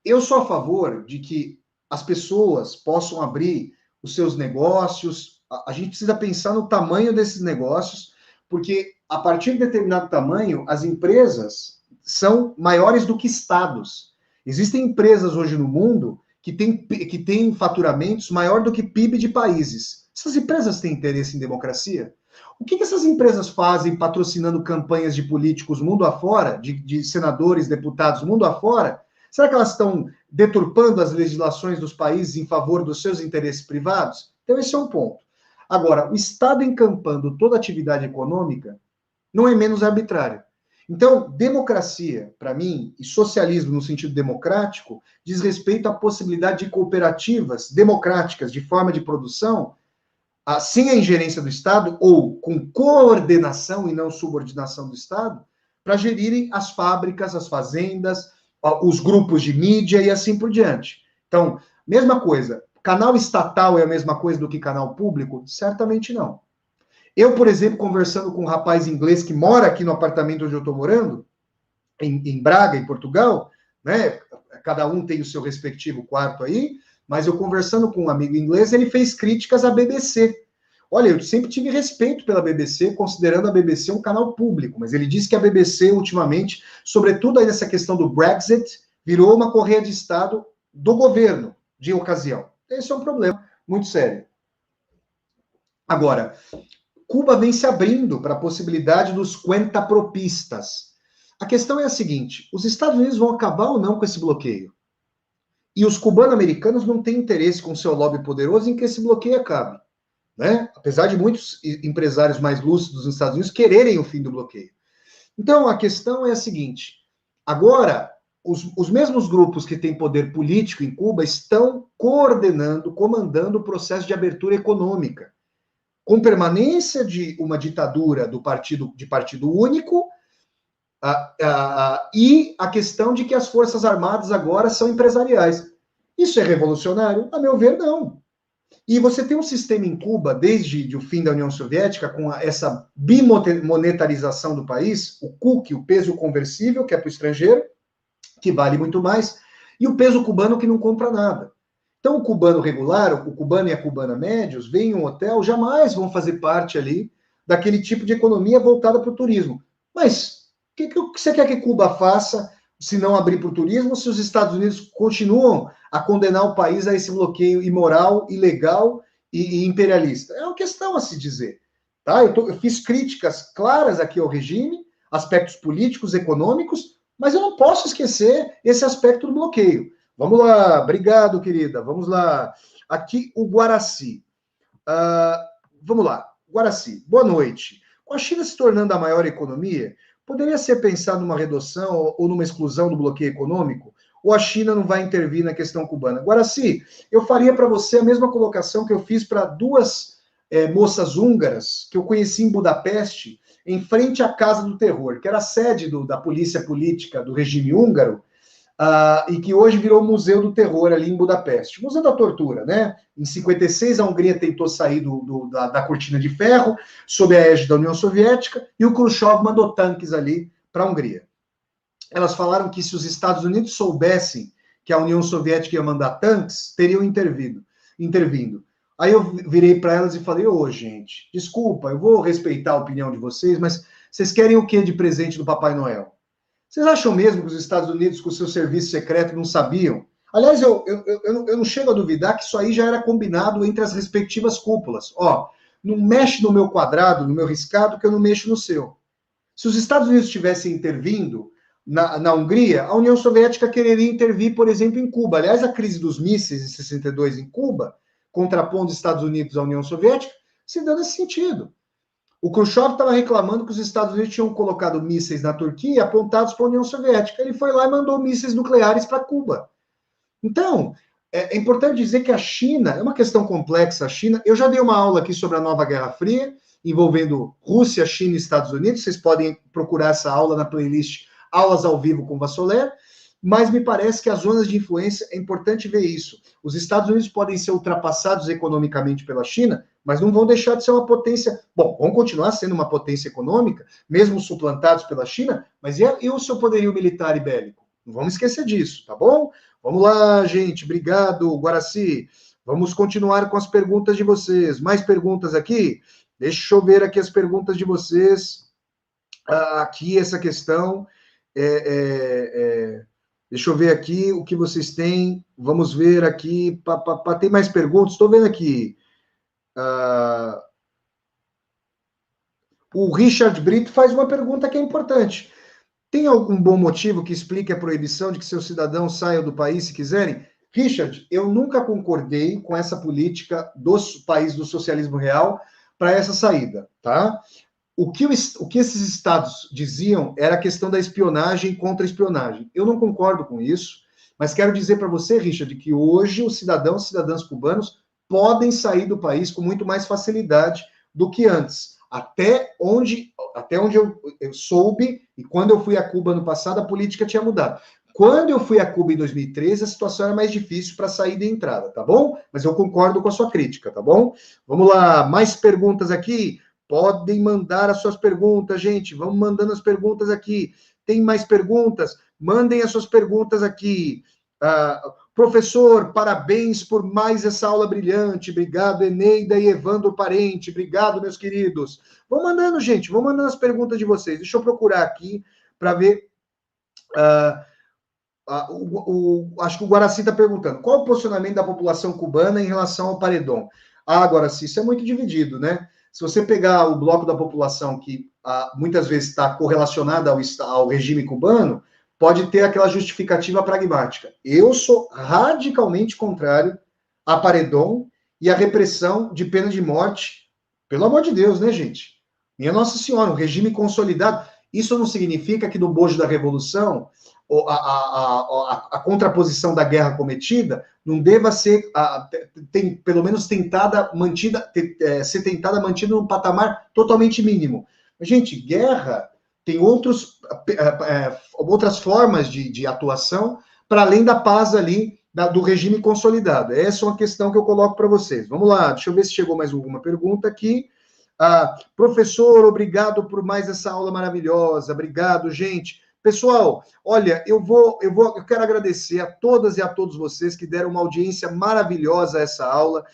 eu sou a favor de que as pessoas possam abrir os seus negócios. A gente precisa pensar no tamanho desses negócios, porque a partir de determinado tamanho, as empresas são maiores do que estados. Existem empresas hoje no mundo que têm faturamentos maior do que PIB de países. Essas empresas têm interesse em democracia? O que essas empresas fazem patrocinando campanhas de políticos mundo afora, de senadores, deputados mundo afora? Será que elas estão deturpando as legislações dos países em favor dos seus interesses privados? Então, esse é um ponto. Agora, o Estado encampando toda atividade econômica não é menos arbitrário. Então, democracia, para mim, e socialismo no sentido democrático, diz respeito à possibilidade de cooperativas democráticas de forma de produção, sem a ingerência do Estado, ou com coordenação e não subordinação do Estado, para gerirem as fábricas, as fazendas, os grupos de mídia e assim por diante. Então, mesma coisa, canal estatal é a mesma coisa do que canal público? Certamente não. Eu, por exemplo, conversando com um rapaz inglês que mora aqui no apartamento onde eu estou morando, em Braga, em Portugal, né? Cada um tem o seu respectivo quarto aí, mas eu conversando com um amigo inglês, ele fez críticas à BBC. Olha, eu sempre tive respeito pela BBC, considerando a BBC um canal público, mas ele disse que a BBC, ultimamente, sobretudo aí nessa questão do Brexit, virou uma correia de Estado do governo, de ocasião. Esse é um problema muito sério. Agora, Cuba vem se abrindo para a possibilidade dos cuentapropistas. A questão é a seguinte, os Estados Unidos vão acabar ou não com esse bloqueio? E os cubano-americanos não têm interesse com seu lobby poderoso em que esse bloqueio acabe, né? Apesar de muitos empresários mais lúcidos nos Estados Unidos quererem o fim do bloqueio. Então, a questão é a seguinte: agora, os mesmos grupos que têm poder político em Cuba estão coordenando, comandando o processo de abertura econômica, com permanência de uma ditadura de partido único, e a questão de que as Forças Armadas agora são empresariais. Isso é revolucionário? A meu ver, não. E você tem um sistema em Cuba, desde o fim da União Soviética, com essa bimonetarização do país, o CUC, o peso conversível, que é para o estrangeiro, que vale muito mais, e o peso cubano, que não compra nada. Então, o cubano regular, o cubano e a cubana médios, vêm em um hotel, jamais vão fazer parte ali daquele tipo de economia voltada para o turismo. Mas o que você quer que Cuba faça se não abrir para o turismo, se os Estados Unidos continuam a condenar o país a esse bloqueio imoral, ilegal e imperialista? É uma questão a se dizer. Tá? Eu fiz críticas claras aqui ao regime, aspectos políticos, econômicos, mas eu não posso esquecer esse aspecto do bloqueio. Vamos lá, obrigado, querida. Vamos lá. Aqui o Guaraci. Vamos lá, Guaraci, boa noite. Com a China se tornando a maior economia, poderia ser pensado numa redução ou numa exclusão do bloqueio econômico? Ou a China não vai intervir na questão cubana? Guaraci, eu faria para você a mesma colocação que eu fiz para duas moças húngaras que eu conheci em Budapeste, em frente à Casa do Terror, que era a sede da polícia política do regime húngaro, e que hoje virou o Museu do Terror ali em Budapeste. Museu da Tortura, né? Em 56, a Hungria tentou sair da cortina de ferro, sob a égide da União Soviética, e o Khrushchev mandou tanques ali para a Hungria. Elas falaram que se os Estados Unidos soubessem que a União Soviética ia mandar tanques, teriam intervindo. Aí eu virei para elas e falei: ô, gente, desculpa, eu vou respeitar a opinião de vocês, mas vocês querem o que de presente do Papai Noel? Vocês acham mesmo que os Estados Unidos, com o seu serviço secreto, não sabiam? Aliás, eu não chego a duvidar que isso aí já era combinado entre as respectivas cúpulas. Ó, não mexe no meu quadrado, no meu riscado, que eu não mexo no seu. Se os Estados Unidos tivessem intervindo na Hungria, a União Soviética quereria intervir, por exemplo, em Cuba. Aliás, a crise dos mísseis em 62 em Cuba, contrapondo os Estados Unidos à União Soviética, se deu nesse sentido. O Khrushchev estava reclamando que os Estados Unidos tinham colocado mísseis na Turquia apontados para a União Soviética. Ele foi lá e mandou mísseis nucleares para Cuba. Então, é importante dizer que a China, é uma questão complexa, a China, eu já dei uma aula aqui sobre a nova Guerra Fria, envolvendo Rússia, China e Estados Unidos, vocês podem procurar essa aula na playlist Aulas ao Vivo com Vassoler, mas me parece que as zonas de influência, é importante ver isso. Os Estados Unidos podem ser ultrapassados economicamente pela China, mas não vão deixar de ser uma potência. Bom, vão continuar sendo uma potência econômica, mesmo suplantados pela China, mas e o seu poderio militar e bélico? Não vamos esquecer disso, tá bom? Vamos lá, gente. Obrigado, Guaraci. Vamos continuar com as perguntas de vocês. Mais perguntas aqui? Deixa eu ver aqui as perguntas de vocês. Aqui, essa questão. Deixa eu ver aqui o que vocês têm. Vamos ver aqui. Tem mais perguntas? Estou vendo aqui. O Richard Brito faz uma pergunta que é importante. Tem algum bom motivo que explique a proibição de que seus cidadãos saiam do país se quiserem? Richard, eu nunca concordei com essa política do país do socialismo real para essa saída, tá? O que esses estados diziam era a questão da espionagem contra a espionagem. Eu não concordo com isso, mas quero dizer para você, Richard, que hoje os cidadãos e cidadãs cubanos podem sair do país com muito mais facilidade do que antes. Até onde eu soube, e quando eu fui a Cuba no passado, a política tinha mudado. Quando eu fui a Cuba em 2013, a situação era mais difícil para saída e entrada, tá bom? Mas eu concordo com a sua crítica, tá bom? Vamos lá, mais perguntas aqui? Podem mandar as suas perguntas, gente. Vamos mandando as perguntas aqui. Tem mais perguntas? Mandem as suas perguntas aqui. Professor, parabéns por mais essa aula brilhante. Obrigado, Eneida e Evandro Parente. Obrigado, meus queridos. Vão mandando, gente. Vão mandando as perguntas de vocês. Deixa eu procurar aqui para ver. Acho que o Guaraci está perguntando. Qual o posicionamento da população cubana em relação ao paredão? Guaraci, isso é muito dividido, né? Se você pegar o bloco da população que muitas vezes está correlacionada ao regime cubano, pode ter aquela justificativa pragmática. Eu sou radicalmente contrário a paredão e a repressão de pena de morte. Pelo amor de Deus, né, gente? Minha Nossa Senhora, um regime consolidado. Isso não significa que no bojo da revolução a contraposição da guerra cometida não deva ser, pelo menos ser tentada, mantida num patamar totalmente mínimo. Gente, guerra tem outras formas de atuação para além da paz ali do regime consolidado. Essa é uma questão que eu coloco para vocês. Vamos lá, deixa eu ver se chegou mais alguma pergunta aqui. Professor, obrigado por mais essa aula maravilhosa. Obrigado, gente. Pessoal, olha, eu quero agradecer a todas e a todos vocês que deram uma audiência maravilhosa a essa aula.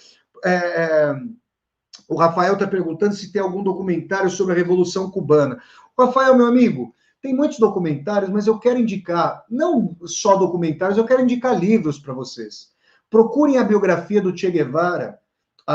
O Rafael está perguntando se tem algum documentário sobre a Revolução Cubana. Rafael, meu amigo, tem muitos documentários, mas eu quero indicar, não só documentários, eu quero indicar livros para vocês. Procurem a biografia do Che Guevara,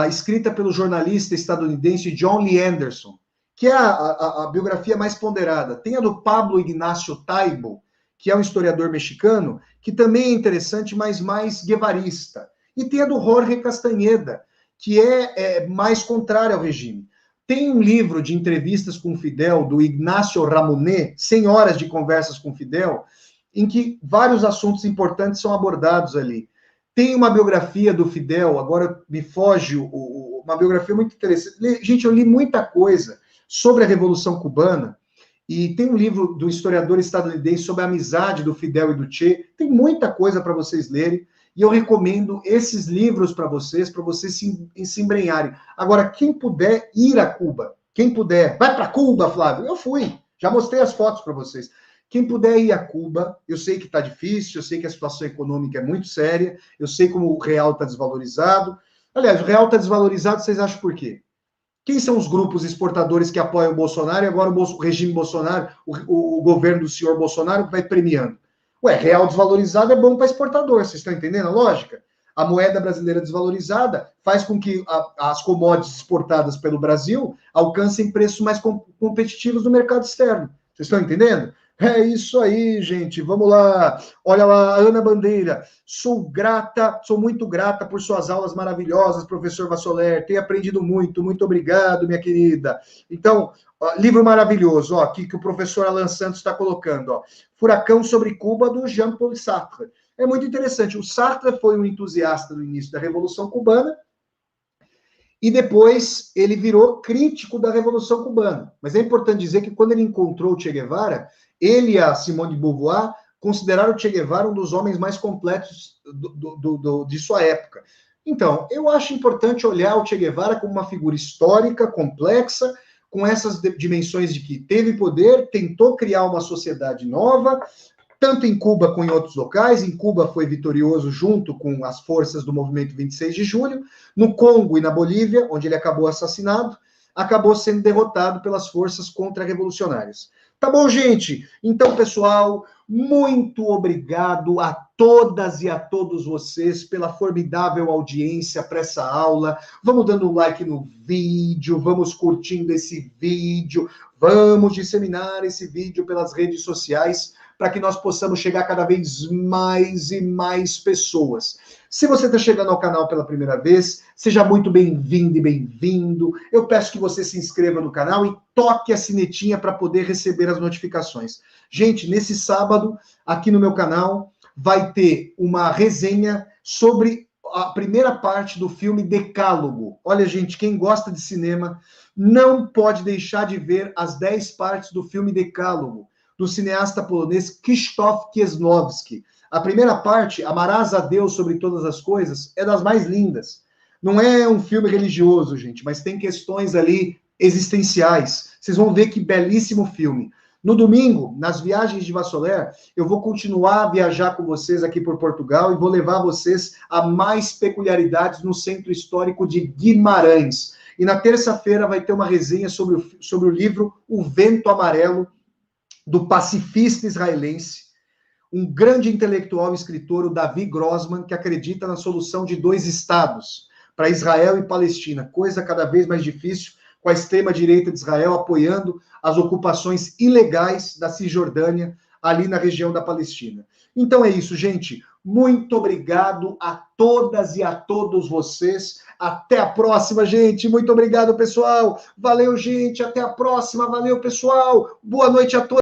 escrita pelo jornalista estadunidense John Lee Anderson, que é a biografia mais ponderada. Tem a do Pablo Ignacio Taibo, que é um historiador mexicano, que também é interessante, mas mais guevarista. E tem a do Jorge Castaneda, que é mais contrária ao regime. Tem um livro de entrevistas com Fidel, do Ignacio Ramonet, 100 horas de conversas com Fidel, em que vários assuntos importantes são abordados ali. Tem uma biografia do Fidel, agora me foge uma biografia muito interessante. Gente, eu li muita coisa sobre a Revolução Cubana, e tem um livro do historiador estadunidense sobre a amizade do Fidel e do Che. Tem muita coisa para vocês lerem, e eu recomendo esses livros para vocês se embrenharem. Agora, quem puder ir a Cuba, quem puder, vai para Cuba, Flávio? Eu fui, já mostrei as fotos para vocês. Quem puder ir a Cuba, eu sei que está difícil, eu sei que a situação econômica é muito séria, eu sei como o real está desvalorizado. Aliás, o real está desvalorizado, vocês acham por quê? Quem são os grupos exportadores que apoiam o Bolsonaro e agora o regime Bolsonaro, o governo do senhor Bolsonaro vai premiando? Ué, real desvalorizado é bom para exportador, vocês estão entendendo a lógica? A moeda brasileira desvalorizada faz com que as commodities exportadas pelo Brasil alcancem preços mais competitivos no mercado externo. Vocês estão entendendo? É isso aí, gente. Vamos lá. Olha lá, Ana Bandeira. Sou muito grata por suas aulas maravilhosas, professor Vassoler. Tenho aprendido muito. Muito obrigado, minha querida. Então, livro maravilhoso, aqui que o professor Alan Santos está colocando. Furacão sobre Cuba, do Jean-Paul Sartre. É muito interessante. O Sartre foi um entusiasta do início da Revolução Cubana, e depois ele virou crítico da Revolução Cubana. Mas é importante dizer que quando ele encontrou o Che Guevara, ele e a Simone de Beauvoir consideraram o Che Guevara um dos homens mais completos de sua época. Então, eu acho importante olhar o Che Guevara como uma figura histórica, complexa, com essas dimensões de que teve poder, tentou criar uma sociedade nova, tanto em Cuba como em outros locais. Em Cuba foi vitorioso junto com as forças do movimento 26 de julho. No Congo e na Bolívia, onde ele acabou assassinado, acabou sendo derrotado pelas forças contra-revolucionárias. Tá bom, gente? Então, pessoal, muito obrigado a todas e a todos vocês pela formidável audiência para essa aula. Vamos dando um like no vídeo, vamos curtindo esse vídeo, vamos disseminar esse vídeo pelas redes sociais para que nós possamos chegar cada vez mais e mais pessoas. Se você está chegando ao canal pela primeira vez, seja muito bem-vindo e bem-vindo. Eu peço que você se inscreva no canal e toque a sinetinha para poder receber as notificações. Gente, nesse sábado, aqui no meu canal, vai ter uma resenha sobre a primeira parte do filme Decálogo. Olha, gente, quem gosta de cinema não pode deixar de ver as 10 partes do filme Decálogo, do cineasta polonês Krzysztof Kieslowski. A primeira parte, Amarás a Deus sobre todas as coisas, é das mais lindas. Não é um filme religioso, gente, mas tem questões ali existenciais. Vocês vão ver que belíssimo filme. No domingo, nas viagens de Vassoler, eu vou continuar a viajar com vocês aqui por Portugal e vou levar vocês a mais peculiaridades no Centro Histórico de Guimarães. E na terça-feira vai ter uma resenha sobre o livro O Vento Amarelo, do pacifista israelense, um grande intelectual e escritor, o Davi Grossman, que acredita na solução de 2 estados, para Israel e Palestina, coisa cada vez mais difícil, com a extrema-direita de Israel apoiando as ocupações ilegais da Cisjordânia, ali na região da Palestina. Então é isso, gente. Muito obrigado a todas e a todos vocês. Até a próxima, gente. Muito obrigado, pessoal. Valeu, gente. Até a próxima. Valeu, pessoal. Boa noite a todos.